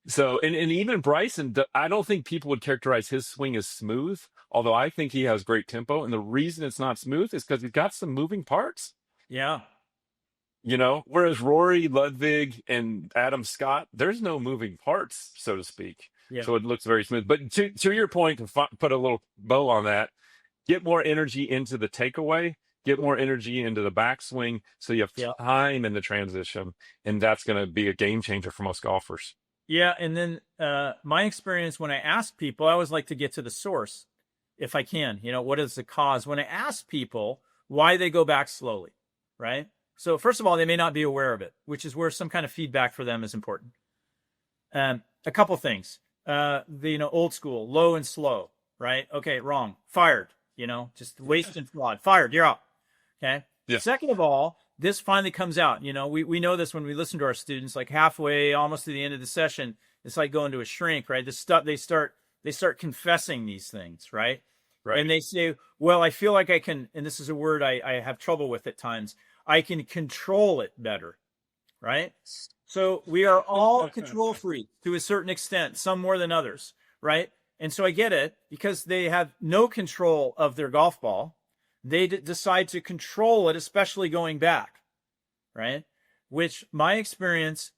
Speaker 1: So, and even Bryson, I don't think people would characterize his swing as smooth, although I think he has great tempo. And the reason it's not smooth is because he's got some moving parts.
Speaker 2: Yeah.
Speaker 1: Whereas Rory, Ludwig, and Adam Scott, there's no moving parts, so to speak. Yeah. So it looks very smooth. But to your point, to put a little bow on that, get more energy into the takeaway. get more energy into the backswing so you have
Speaker 2: Yeah.
Speaker 1: time in the transition. And that's going to be a game changer for most golfers.
Speaker 2: Yeah. And then my experience when I ask people, I always like to get to the source if I can. What is the cause? When I ask people why they go back slowly, right? So first of all, they may not be aware of it, which is where some kind of feedback for them is important. A couple things. Old school, low and slow, right? Okay, wrong. Fired, just waste and fraud. Fired, you're out. Okay.
Speaker 1: Yeah.
Speaker 2: Second of all, this finally comes out. We know this when we listen to our students, like halfway, almost to the end of the session, it's like going to a shrink, right? This stuff, they start confessing these things, right?
Speaker 1: Right.
Speaker 2: And they say, well, I feel like I can, and this is a word I have trouble with at times, I can control it better, right? So we are all control freaks to a certain extent, some more than others, right? And so I get it, because they have no control of their golf ball. They decide to control it, especially going back, right? Which my experience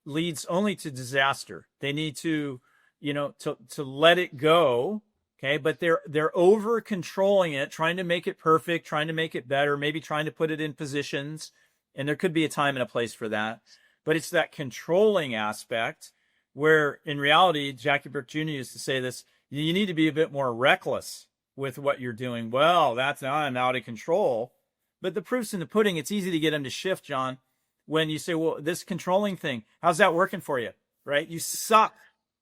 Speaker 2: leads only to disaster. They need to, to let it go. Okay. But they're over controlling it, trying to make it perfect, trying to make it better, maybe trying to put it in positions. And there could be a time and a place for that. But it's that controlling aspect where in reality, Jackie Burke Jr. used to say this, you need to be a bit more reckless with what you're doing. Well, that's now I'm out of control. But the proof's in the pudding. It's easy to get them to shift, John, when you say, well, this controlling thing, how's that working for you? Right? You suck.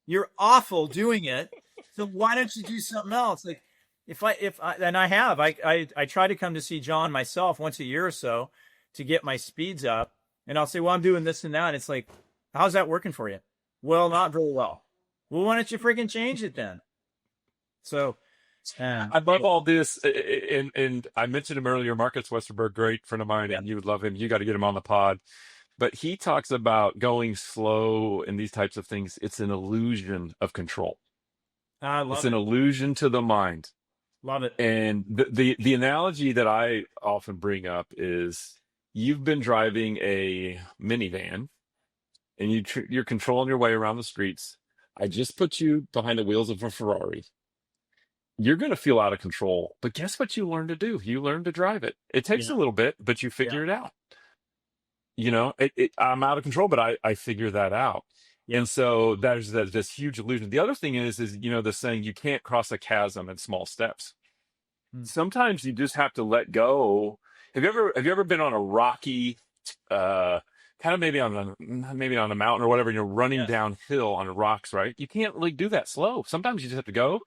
Speaker 2: You're awful doing it. So why don't you do something else? Like I try to come to see John myself once a year or so to get my speeds up. And I'll say, well, I'm doing this and that. And it's like, how's that working for you? Well, not very well. Well, why don't you freaking change it then? So
Speaker 1: I love all this. And I mentioned him earlier, Marcus Westerberg, great friend of mine, and you would love him. You got to get him on the pod. But he talks about going slow and these types of things. It's an illusion of control. It's an illusion to the mind.
Speaker 2: Love it.
Speaker 1: And the analogy that I often bring up is you've been driving a minivan and you're controlling your way around the streets. I just put you behind the wheels of a Ferrari. You're going to feel out of control, but guess what you learn to do? You learn to drive it. It takes a little bit, but you figure it out. I'm out of control, but I figure that out. Yeah. And so there's this huge illusion. The other thing is the saying, you can't cross a chasm in small steps. Sometimes you just have to let go. Have you ever been on a rocky, kind of maybe on a mountain or whatever, and you're running downhill on the rocks, right? You can't really do that slow. Sometimes you just have to go,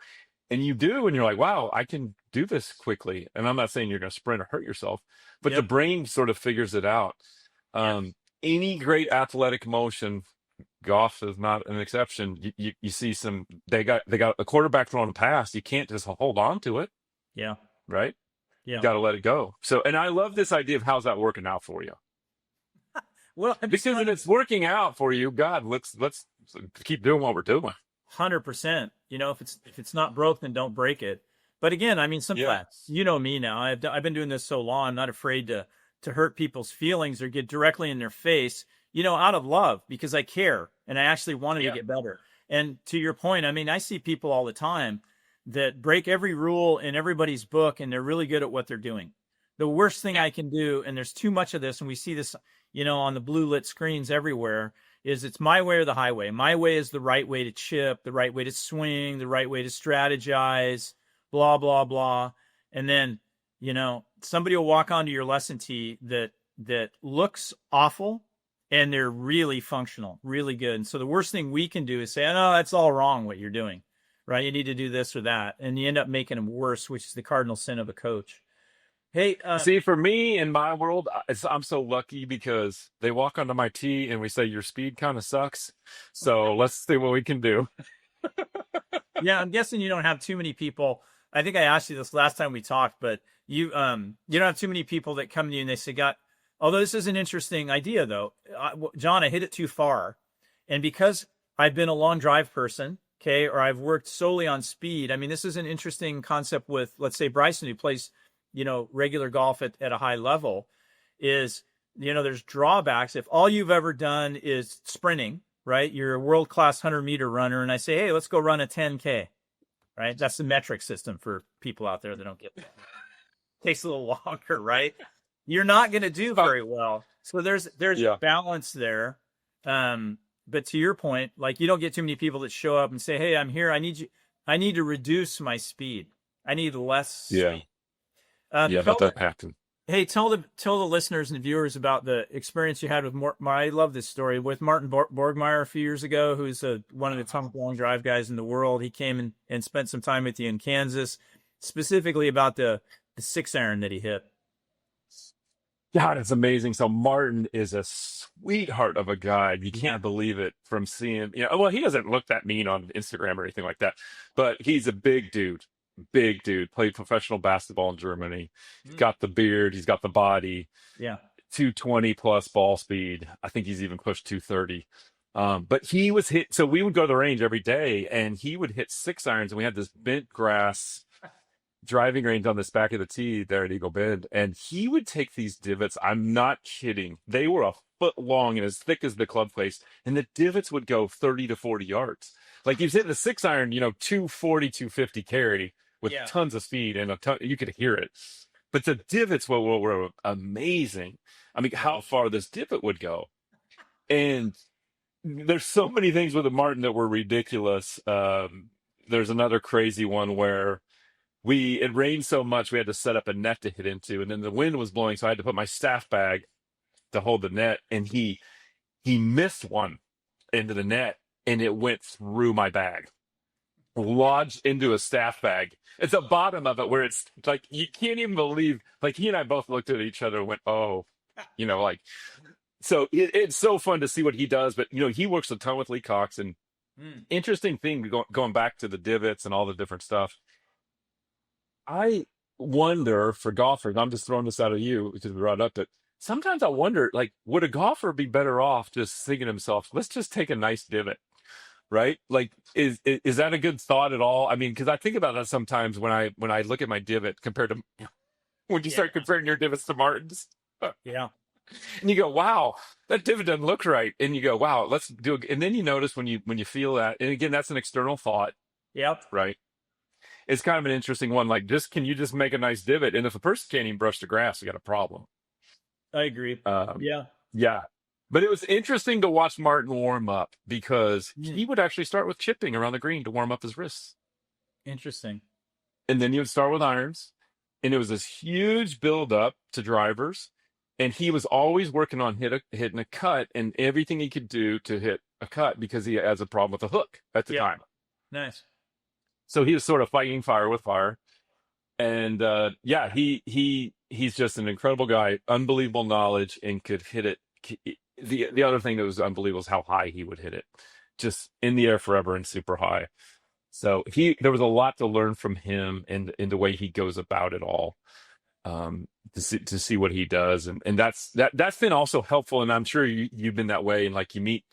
Speaker 1: and you do, and you're like, wow, I can do this quickly. And I'm not saying you're going to sprint or hurt yourself, but the brain sort of figures it out. Any great athletic motion, golf is not an exception. You see they got a quarterback throwing a pass. You can't just hold on to it.
Speaker 2: Yeah.
Speaker 1: Right.
Speaker 2: Yeah.
Speaker 1: You got to let it go. So, and I love this idea of how's that working out for you?
Speaker 2: Well,
Speaker 1: because if it's working out for you, God, let's keep doing what we're doing.
Speaker 2: 100%. If it's not broke, then don't break it. But again, I mean, sometimes you know me now. I've been doing this so long. I'm not afraid to hurt people's feelings or get directly in their face, out of love, because I care and I actually wanted to get better. And to your point, I mean, I see people all the time that break every rule in everybody's book, and they're really good at what they're doing. The worst thing I can do, and there's too much of this, and we see this, on the blue lit screens everywhere, is it's my way or the highway. My way is the right way to chip, the right way to swing, the right way to strategize, blah, blah, blah. And then, somebody will walk onto your lesson tee that looks awful, and they're really functional, really good. And so the worst thing we can do is say, oh, no, that's all wrong what you're doing, right? You need to do this or that. And you end up making them worse, which is the cardinal sin of a coach. Hey,
Speaker 1: see, for me in my world, I'm so lucky because they walk onto my tee and we say, your speed kind of sucks. So let's see what we can do.
Speaker 2: Yeah, I'm guessing you don't have too many people. I think I asked you this last time we talked, but you don't have too many people that come to you and they say, although this is an interesting idea though, John, I hit it too far. And because I've been a long drive person, okay, or I've worked solely on speed. I mean, this is an interesting concept with, let's say, Bryson, who plays, regular golf at a high level, is, there's drawbacks. If all you've ever done is sprinting, right? You're a world-class 100-meter runner, and I say, hey, let's go run a 10K, right? That's the metric system for people out there that don't get that. takes a little longer, right? You're not going to do very well. So there's
Speaker 1: Yeah.
Speaker 2: balance there. But to your point, like you don't get too many people that show up and say, "Hey, I'm here. I need to reduce my speed. I need less
Speaker 1: Yeah.
Speaker 2: speed."
Speaker 1: Yeah. Let that happen.
Speaker 2: Hey, tell the listeners and viewers about the experience you had with I love this story with Martin Borgmeyer a few years ago, who's one of the top long drive guys in the world. He came and spent some time with you in Kansas, specifically about the 6-iron that he hit.
Speaker 1: God, it's amazing. So Martin is a sweetheart of a guy. You can't believe it from seeing, well, he doesn't look that mean on Instagram or anything like that, but he's a big dude, played professional basketball in Germany. He's got the beard. He's got the body.
Speaker 2: Yeah.
Speaker 1: 220 plus ball speed. I think he's even pushed 230. But he was hit. So we would go to the range every day and he would hit 6-irons, and we had this bent grass driving range on this back of the tee there at Eagle Bend, and he would take these divots. I'm not kidding. They were a foot long and as thick as the club face, and the divots would go 30 to 40 yards. Like he's hitting the 6-iron, 240, 250 carry with tons of speed and you could hear it. But the divots were amazing. I mean, how far this divot would go. And there's so many things with the Martin that were ridiculous. There's another crazy one where it rained so much we had to set up a net to hit into, and then the wind was blowing, so I had to put my staff bag to hold the net, and he missed one into the net, and it went through my bag, lodged into a staff bag. It's the bottom of it where it's like you can't even believe. Like he and I both looked at each other and went, "Oh," like. So it's so fun to see what he does, but he works a ton with Lee Cox, and interesting thing going back to the divots and all the different stuff. I wonder for golfers, I'm just throwing this out of you because we brought it up, that sometimes I wonder, like, would a golfer be better off just thinking to himself, let's just take a nice divot, right? Like, is that a good thought at all? I mean, because I think about that sometimes when I look at my divot compared to when you start comparing your divots to Martin's.
Speaker 2: Yeah.
Speaker 1: And you go, wow, that divot doesn't look right. And you go, wow, let's do it. And then you notice when you feel that, and again, that's an external thought.
Speaker 2: Yep.
Speaker 1: Right. It's kind of an interesting one. Like, can you just make a nice divot? And if a person can't even brush the grass, we got a problem.
Speaker 2: I agree.
Speaker 1: Yeah. But it was interesting to watch Martin warm up because he would actually start with chipping around the green to warm up his wrists.
Speaker 2: Interesting.
Speaker 1: And then he would start with irons. And it was this huge build up to drivers. And he was always working on hitting a cut and everything he could do to hit a cut because he has a problem with the hook at the time.
Speaker 2: Nice.
Speaker 1: So he was sort of fighting fire with fire. And he's just an incredible guy, unbelievable knowledge, and could hit it. The other thing that was unbelievable is how high he would hit it, just in the air forever and super high. So there was a lot to learn from him and in the way he goes about it all, to see what he does. And that's been also helpful. And I'm sure you've been that way. And like you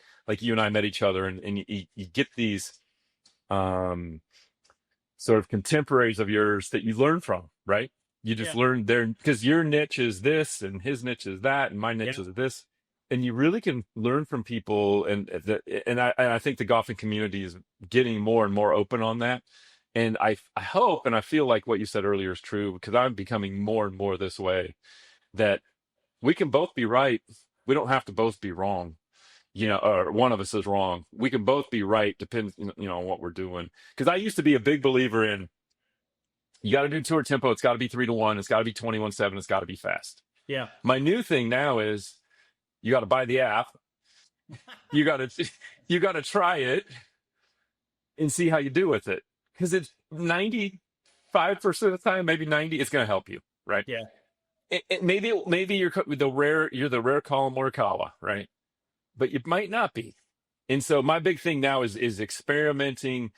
Speaker 1: and I met each other and you get these, sort of contemporaries of yours that you learn from, right? You just learn there because your niche is this and his niche is that and my niche is this, and you really can learn from people. And I think the golfing community is getting more and more open on that. And I hope and I feel like what you said earlier is true because I'm becoming more and more this way, that we can both be right. We don't have to both be wrong. Or one of us is wrong. We can both be right, depends, on what we're doing. Because I used to be a big believer in, you got to do tour tempo. It's got to be 3-1. It's got to be 21-7. It's got to be fast.
Speaker 2: Yeah.
Speaker 1: My new thing now is, you got to buy the app. you got to try it and see how you do with it. Because it's 95% of the time, maybe 90, it's going to help you, right?
Speaker 2: Yeah.
Speaker 1: Maybe you're the rare Colin Morikawa, right? But it might not be. And so my big thing now is experimenting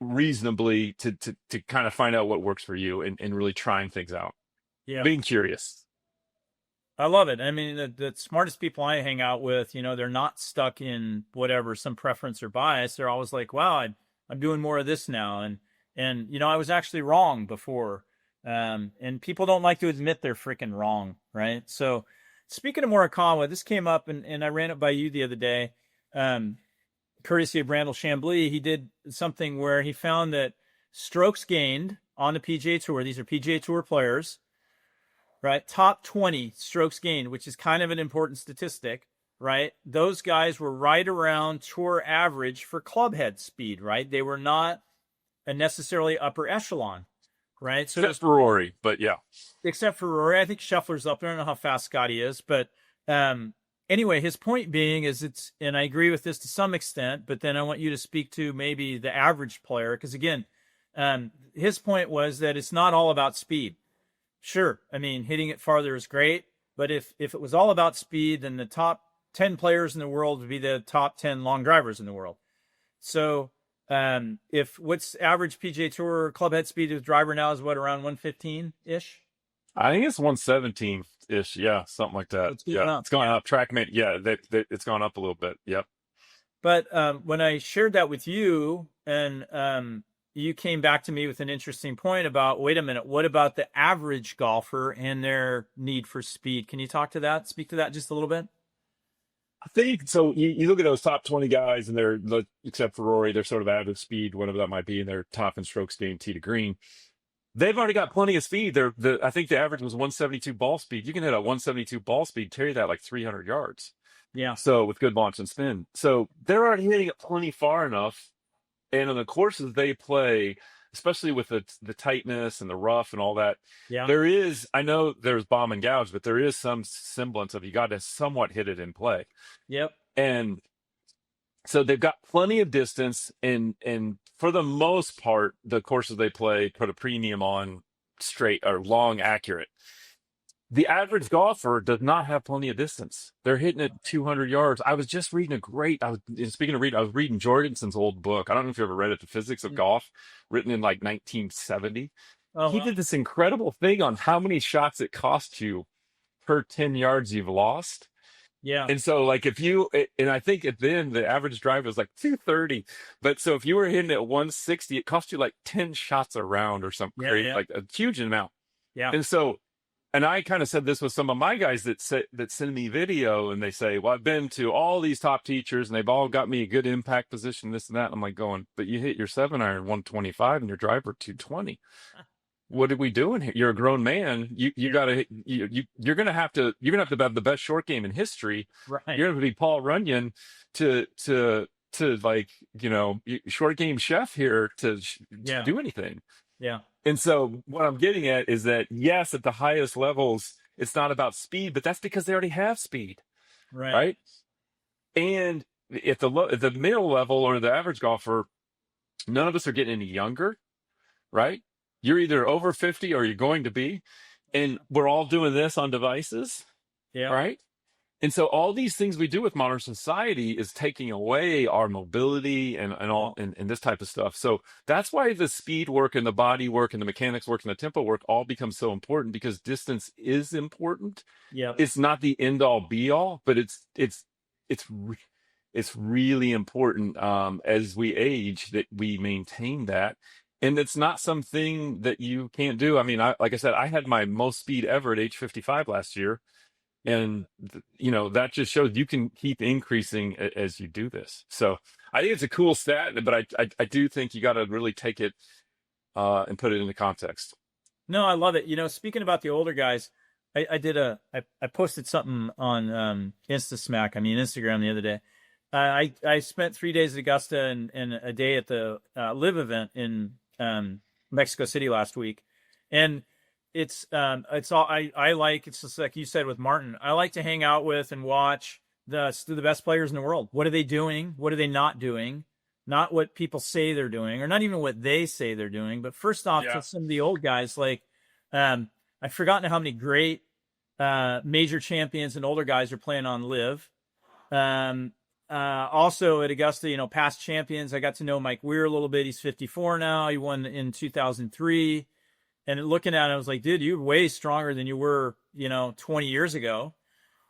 Speaker 1: reasonably to kind of find out what works for you and really trying things out.
Speaker 2: Yeah.
Speaker 1: Being curious.
Speaker 2: I love it. I mean, the smartest people I hang out with, they're not stuck in whatever, some preference or bias. They're always like, wow, I'm doing more of this now. And I was actually wrong before. And people don't like to admit they're freaking wrong. Right. So, speaking of Morikawa, this came up, and I ran it by you the other day, courtesy of Brandel Chambly. He did something where he found that strokes gained on the PGA Tour, these are PGA Tour players, right? Top 20 strokes gained, which is kind of an important statistic, right? Those guys were right around tour average for club head speed, right? They were not a necessarily upper echelon, right? So
Speaker 1: Except for Rory, but yeah.
Speaker 2: except for Rory, I think Scheffler's up there. I don't know how fast Scotty is, but anyway, his point being is and I agree with this to some extent, but then I want you to speak to maybe the average player, because again, his point was that it's not all about speed. Sure, I mean, hitting it farther is great, but if it was all about speed, then the top 10 players in the world would be the top 10 long drivers in the world. So if what's average PGA Tour club head speed of driver now is what, around 115 ish?
Speaker 1: I think it's 117 ish. Yeah, something like that.
Speaker 2: It's going
Speaker 1: Yeah,
Speaker 2: up.
Speaker 1: it's gone up. TrackMate. Yeah, it's gone up a little bit. Yep.
Speaker 2: But when I shared that with you, and you came back to me with an interesting point about, wait a minute, what about the average golfer and their need for speed? Can you speak to that just a little bit?
Speaker 1: I think so. You look at those top 20 guys, and they're, except for Rory, they're sort of average speed, whatever that might be, and they're top in strokes gained tee to green. They've already got plenty of speed. I think the average was 172 ball speed. You can hit a 172 ball speed, carry that like 300 yards.
Speaker 2: Yeah.
Speaker 1: So with good launch and spin. So they're already hitting it plenty far enough. And on the courses they play, especially with the tightness and the rough and all that,
Speaker 2: Yeah.
Speaker 1: I know there's bomb and gouge, but there is some semblance of you got to somewhat hit it in play.
Speaker 2: Yep.
Speaker 1: And so they've got plenty of distance, and for the most part, the courses they play put a premium on straight or long accurate. The average golfer does not have plenty of distance. They're hitting it 200 yards. I was just reading speaking of reading, I was reading Jorgensen's old book. I don't know if you ever read it, The Physics of Golf, written in like 1970.
Speaker 2: Oh,
Speaker 1: He
Speaker 2: wow.
Speaker 1: did this incredible thing on how many shots it costs you per 10 yards you've lost.
Speaker 2: Yeah.
Speaker 1: And so, like, and I think at the end, the average drive was like 230. But so if you were hitting at 160, it cost you like 10 shots a round or something crazy, like a huge amount.
Speaker 2: Yeah.
Speaker 1: And so, and I kind of said this with some of my guys that send me video, and they say, well, I've been to all these top teachers and they've all got me a good impact position, this and that. And I'm like but you hit your 7-iron 125 and your driver 220. What are we doing here? You're a grown man. You're gonna have to have the best short game in history.
Speaker 2: Right.
Speaker 1: You're gonna be Paul Runyon to like, short game chef here to do anything.
Speaker 2: Yeah.
Speaker 1: And so what I'm getting at is that, yes, at the highest levels, it's not about speed, but that's because they already have speed, right? And at the middle level or the average golfer, none of us are getting any younger, right? You're either over 50 or you're going to be, and we're all doing this on devices, right? And so all these things we do with modern society is taking away our mobility and all and this type of stuff. So that's why the speed work and the body work and the mechanics work and the tempo work all become so important, because distance is important.
Speaker 2: Yeah.
Speaker 1: It's not the end all be all, but it's really important as we age that we maintain that. And it's not something that you can't do. I mean, like I said, I had my most speed ever at age 55 last year. And, that just shows you can keep increasing as you do this. So I think it's a cool stat, but I do think you got to really take it and put it into context.
Speaker 2: No, I love it. Speaking about the older guys, I posted something on Instagram the other day. I spent 3 days at Augusta and a day at the Live event in Mexico City last week. And it's all I like. It's just like you said with Martin. I like to hang out with and watch the best players in the world. What are they doing? What are they not doing? Not what people say they're doing, or not even what they say they're doing. But first off, to some of the old guys, like I've forgotten how many great major champions and older guys are playing on Live. Also at Augusta, past champions. I got to know Mike Weir a little bit. He's 54 now. He won in 2003. And looking at it, I was like, dude, you're way stronger than you were, 20 years ago.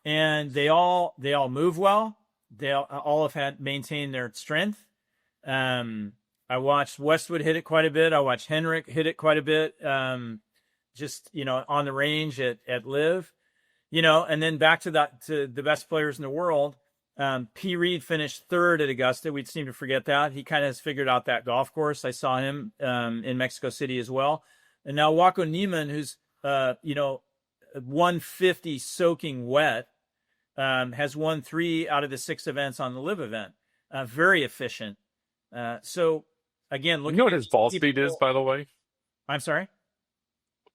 Speaker 2: And they all move well. They all have maintained their strength. I watched Westwood hit it quite a bit. I watched Henrik hit it quite a bit. On the range at Live, and then back to the best players in the world. P. Reed finished third at Augusta. We'd seem to forget that. He kind of has figured out that golf course. I saw him in Mexico City as well. And now Waco Neiman, who's 150 soaking wet, has won 3 out of the 6 events on the live event. Very efficient. So again,
Speaker 1: You
Speaker 2: looking
Speaker 1: know what
Speaker 2: at
Speaker 1: his ball speed is,
Speaker 2: people,
Speaker 1: by the way?
Speaker 2: I'm sorry.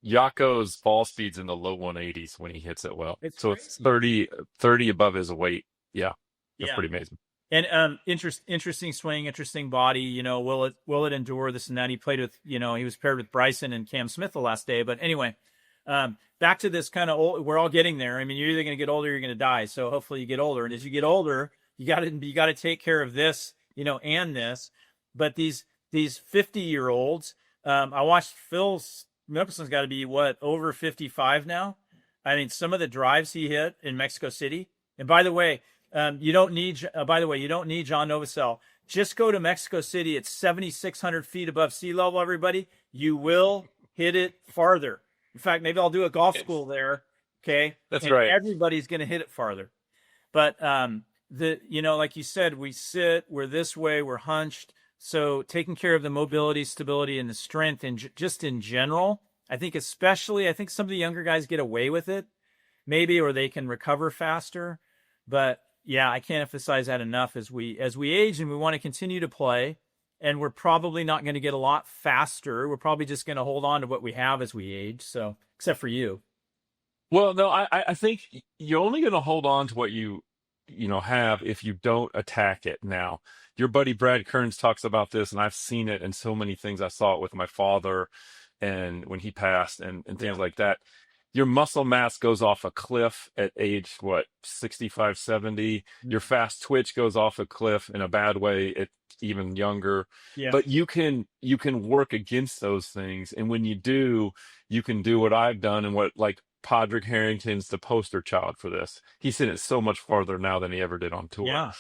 Speaker 1: Yako's ball speed's in the low 180s when he hits it well.
Speaker 2: It's
Speaker 1: So it's
Speaker 2: crazy.
Speaker 1: 30 above his weight. Yeah. That's
Speaker 2: Yeah.
Speaker 1: pretty amazing.
Speaker 2: And interesting swing, interesting body. Will it endure this and that? He played with, he was paired with Bryson and Cam Smith the last day. But anyway, back to this kind of old. We're all getting there. I mean, you're either going to get older, or you're going to die. So hopefully you get older. And as you get older, you got to take care of this, and this. But these 50-year-olds, I watched Phil Mickelson's got to be over 55 now. I mean, some of the drives he hit in Mexico City. And by the way, you don't need John Novosel. Just go to Mexico City. It's 7,600 feet above sea level, everybody. You will hit it farther. In fact, maybe I'll do a golf school there. Okay.
Speaker 1: That's
Speaker 2: and
Speaker 1: right.
Speaker 2: Everybody's going to hit it farther. But, like you said, we're this way, we're hunched. So taking care of the mobility, stability, and the strength, and just in general, I think some of the younger guys get away with it, maybe, or they can recover faster. But yeah, I can't emphasize that enough. As we age and we want to continue to play, and we're probably not going to get a lot faster. We're probably just going to hold on to what we have as we age. So, except for you.
Speaker 1: Well, no, I think you're only going to hold on to what you have if you don't attack it now. Your buddy Brad Kearns talks about this, and I've seen it in so many things. I saw it with my father and when he passed and things like that. Your muscle mass goes off a cliff at age, 65, 70. Your fast twitch goes off a cliff in a bad way at even younger.
Speaker 2: Yeah.
Speaker 1: But you can work against those things. And when you do, you can do what I've done and what Padraig Harrington's the poster child for this. He's seen it so much farther now than he ever did on tour.
Speaker 2: Yeah.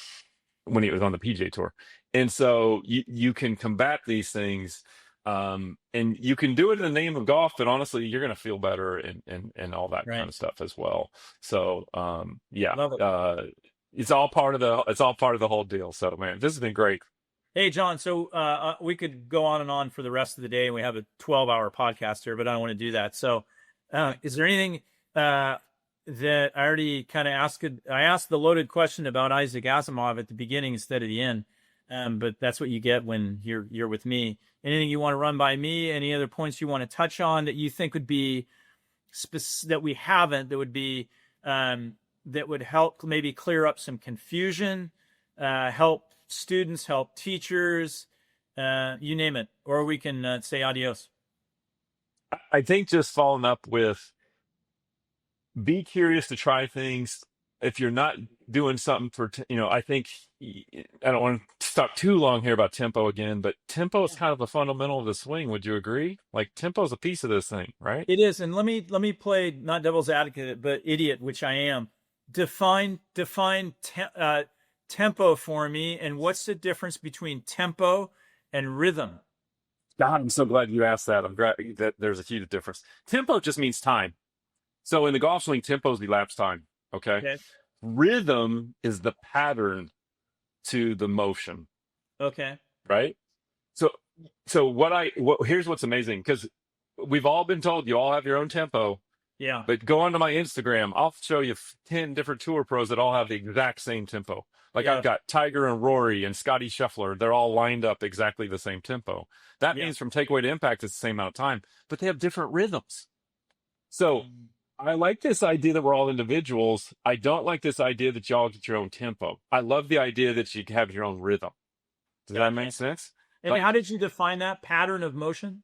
Speaker 1: When he was on the PGA Tour. And so you can combat these things, and you can do it in the name of golf, but honestly, you're going to feel better and all that kind of stuff as well. So, yeah,
Speaker 2: Love it.
Speaker 1: it's all part of the whole deal. So, man, this has been great.
Speaker 2: Hey, John, so we could go on and on for the rest of the day, and we have a 12-hour podcast here, but I don't want to do that. So is there anything that I already kind of asked? I asked the loaded question about Isaac Asimov at the beginning instead of the end, but that's what you get when you're with me. Anything you want to run by me? Any other points you want to touch on that you think would be that we haven't, that would be that would help maybe clear up some confusion, help students, help teachers, you name it, or we can say adios.
Speaker 1: I think just following up with be curious to try things. If you're not doing something for, I think I don't want to stop too long here about tempo again, but tempo is kind of a fundamental of the swing. Would you agree? Tempo is a piece of this thing, right?
Speaker 2: It is. And let me play not devil's advocate, but idiot, which I am. Define tempo for me, and what's the difference between tempo and rhythm?
Speaker 1: God, I'm so glad you asked that. I'm glad that there's a huge difference. Tempo just means time. So in the golf swing, tempo is the elapsed time. Okay. Rhythm is the pattern to the motion.
Speaker 2: Okay.
Speaker 1: Right. So here's what's amazing, because we've all been told you all have your own tempo.
Speaker 2: Yeah.
Speaker 1: But go onto my Instagram. I'll show you 10 different tour pros that all have the exact same tempo. I've got Tiger and Rory and Scotty Scheffler. They're all lined up exactly the same tempo. That means from takeaway to impact, it's the same amount of time, but they have different rhythms. So I like this idea that we're all individuals. I don't like this idea that y'all get your own tempo. I love the idea that you have your own rhythm. Does that make sense?
Speaker 2: And how did you define that pattern of motion?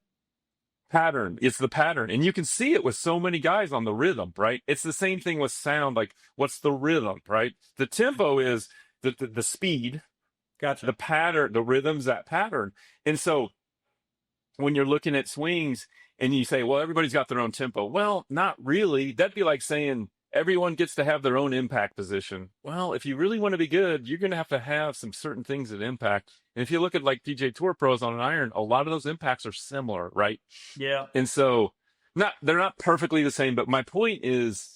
Speaker 1: Pattern. It's the pattern. And you can see it with so many guys on the rhythm, right? It's the same thing with sound. What's the rhythm, right? The tempo is the speed.
Speaker 2: Gotcha.
Speaker 1: The pattern, the rhythm's that pattern. And so when you're looking at swings and you say, well, everybody's got their own tempo. Well, not really. That'd be like saying everyone gets to have their own impact position. Well, if you really want to be good, you're going to have some certain things that impact. And if you look at PGA Tour pros on an iron, a lot of those impacts are similar, right?
Speaker 2: Yeah.
Speaker 1: And so they're not perfectly the same, but my point is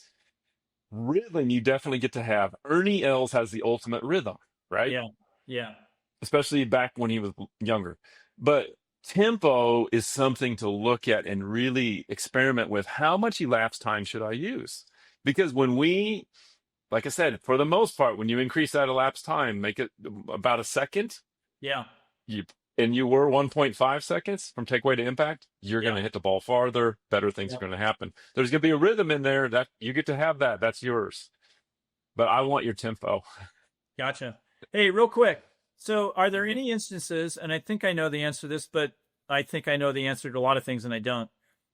Speaker 1: rhythm you definitely get to have. Ernie Els has the ultimate rhythm, right?
Speaker 2: Yeah. Yeah.
Speaker 1: Especially back when he was younger. But tempo is something to look at and really experiment with. How much elapsed time should I use? Because when we, like I said, for the most part, when you increase that elapsed time, make it about a second,
Speaker 2: Yeah.
Speaker 1: you and you were 1.5 seconds from takeaway to impact, you're going
Speaker 2: Yeah.
Speaker 1: to hit the ball farther. Better things are
Speaker 2: Yeah.
Speaker 1: going to happen. There's going to be a rhythm in there that you get to have that. That's yours. But I want your tempo.
Speaker 2: Gotcha. Hey, real quick. So, are there any instances, and I think I know the answer to this, but I think I know the answer to a lot of things and I don't,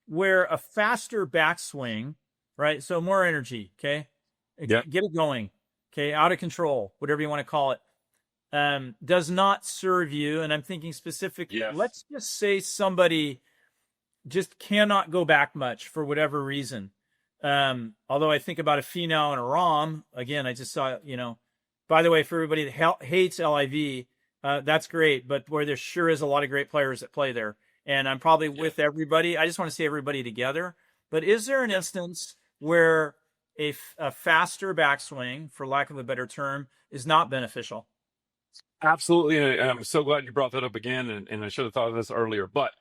Speaker 2: where a faster backswing, right? So, more energy, okay?
Speaker 1: Yeah.
Speaker 2: Get it going, okay? Out of control, whatever you want to call it, does not serve you. And I'm thinking specifically,
Speaker 1: Yes.
Speaker 2: let's just say somebody just cannot go back much for whatever reason. Although I think about a Finau and a Rom, again, I just saw, by the way, for everybody that hates LIV, that's great, but where there sure is a lot of great players that play there. And I'm probably with everybody. I just want to see everybody together. But is there an instance where a faster backswing, for lack of a better term, is not beneficial?
Speaker 1: Absolutely. And I'm so glad you brought that up again. And I should have thought of this earlier. But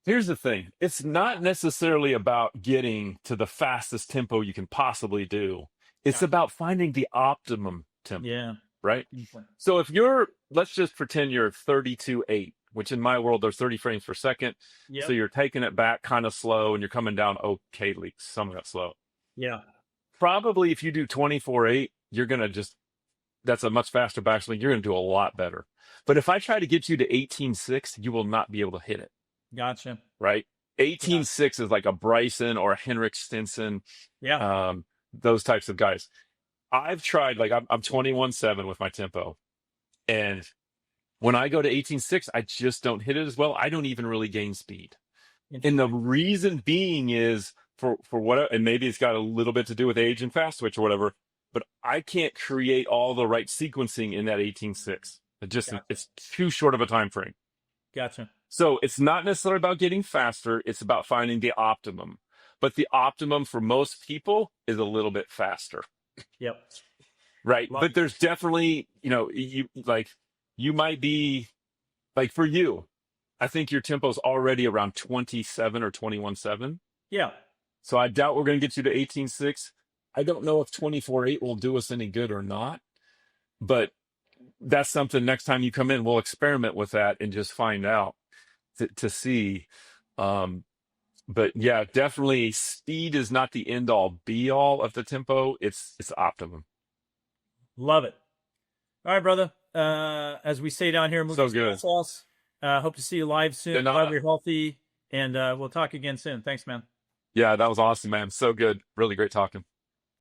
Speaker 1: here's the thing. It's not necessarily about getting to the fastest tempo you can possibly do. It's about finding the optimum tempo.
Speaker 2: Yeah.
Speaker 1: Right?
Speaker 2: Okay.
Speaker 1: So if let's just pretend you're 32.8, which in my world, there's 30 frames per second.
Speaker 2: Yep.
Speaker 1: So you're taking it back kind of slow and you're coming down okayly, somewhat slow.
Speaker 2: Yeah.
Speaker 1: Probably if you do 24.8, you're going to that's a much faster backswing. You're going to do a lot better. But if I try to get you to 18.6, you will not be able to hit it.
Speaker 2: Gotcha.
Speaker 1: Right? 18.6 is like a Bryson or a Henrik Stenson.
Speaker 2: Yeah.
Speaker 1: Those types of guys. I've tried, like I'm 21.7 with my tempo. And when I go to 18.6, I just don't hit it as well. I don't even really gain speed. And the reason being is for what, and maybe it's got a little bit to do with age and fast switch or whatever, but I can't create all the right sequencing in that 18.6. It's too short of a time frame.
Speaker 2: Gotcha.
Speaker 1: So it's not necessarily about getting faster. It's about finding the optimum. But the optimum for most people is a little bit faster.
Speaker 2: Yep.
Speaker 1: Right. But there's definitely, you might be like, for you, I think your tempo's already around 27 or 21.7.
Speaker 2: Yeah.
Speaker 1: So I doubt we're going to get you to 18.6. I don't know if 24.8 will do us any good or not, but that's something next time you come in, we'll experiment with that and just find out to see. But yeah, definitely speed is not the end all be all of the tempo. It's optimum.
Speaker 2: Love it. All right, brother. As we say down here,
Speaker 1: So good.
Speaker 2: Sauce. Hope to see you live soon. Glad you're healthy, and we'll talk again soon. Thanks, man.
Speaker 1: Yeah, that was awesome, man. So good. Really great talking.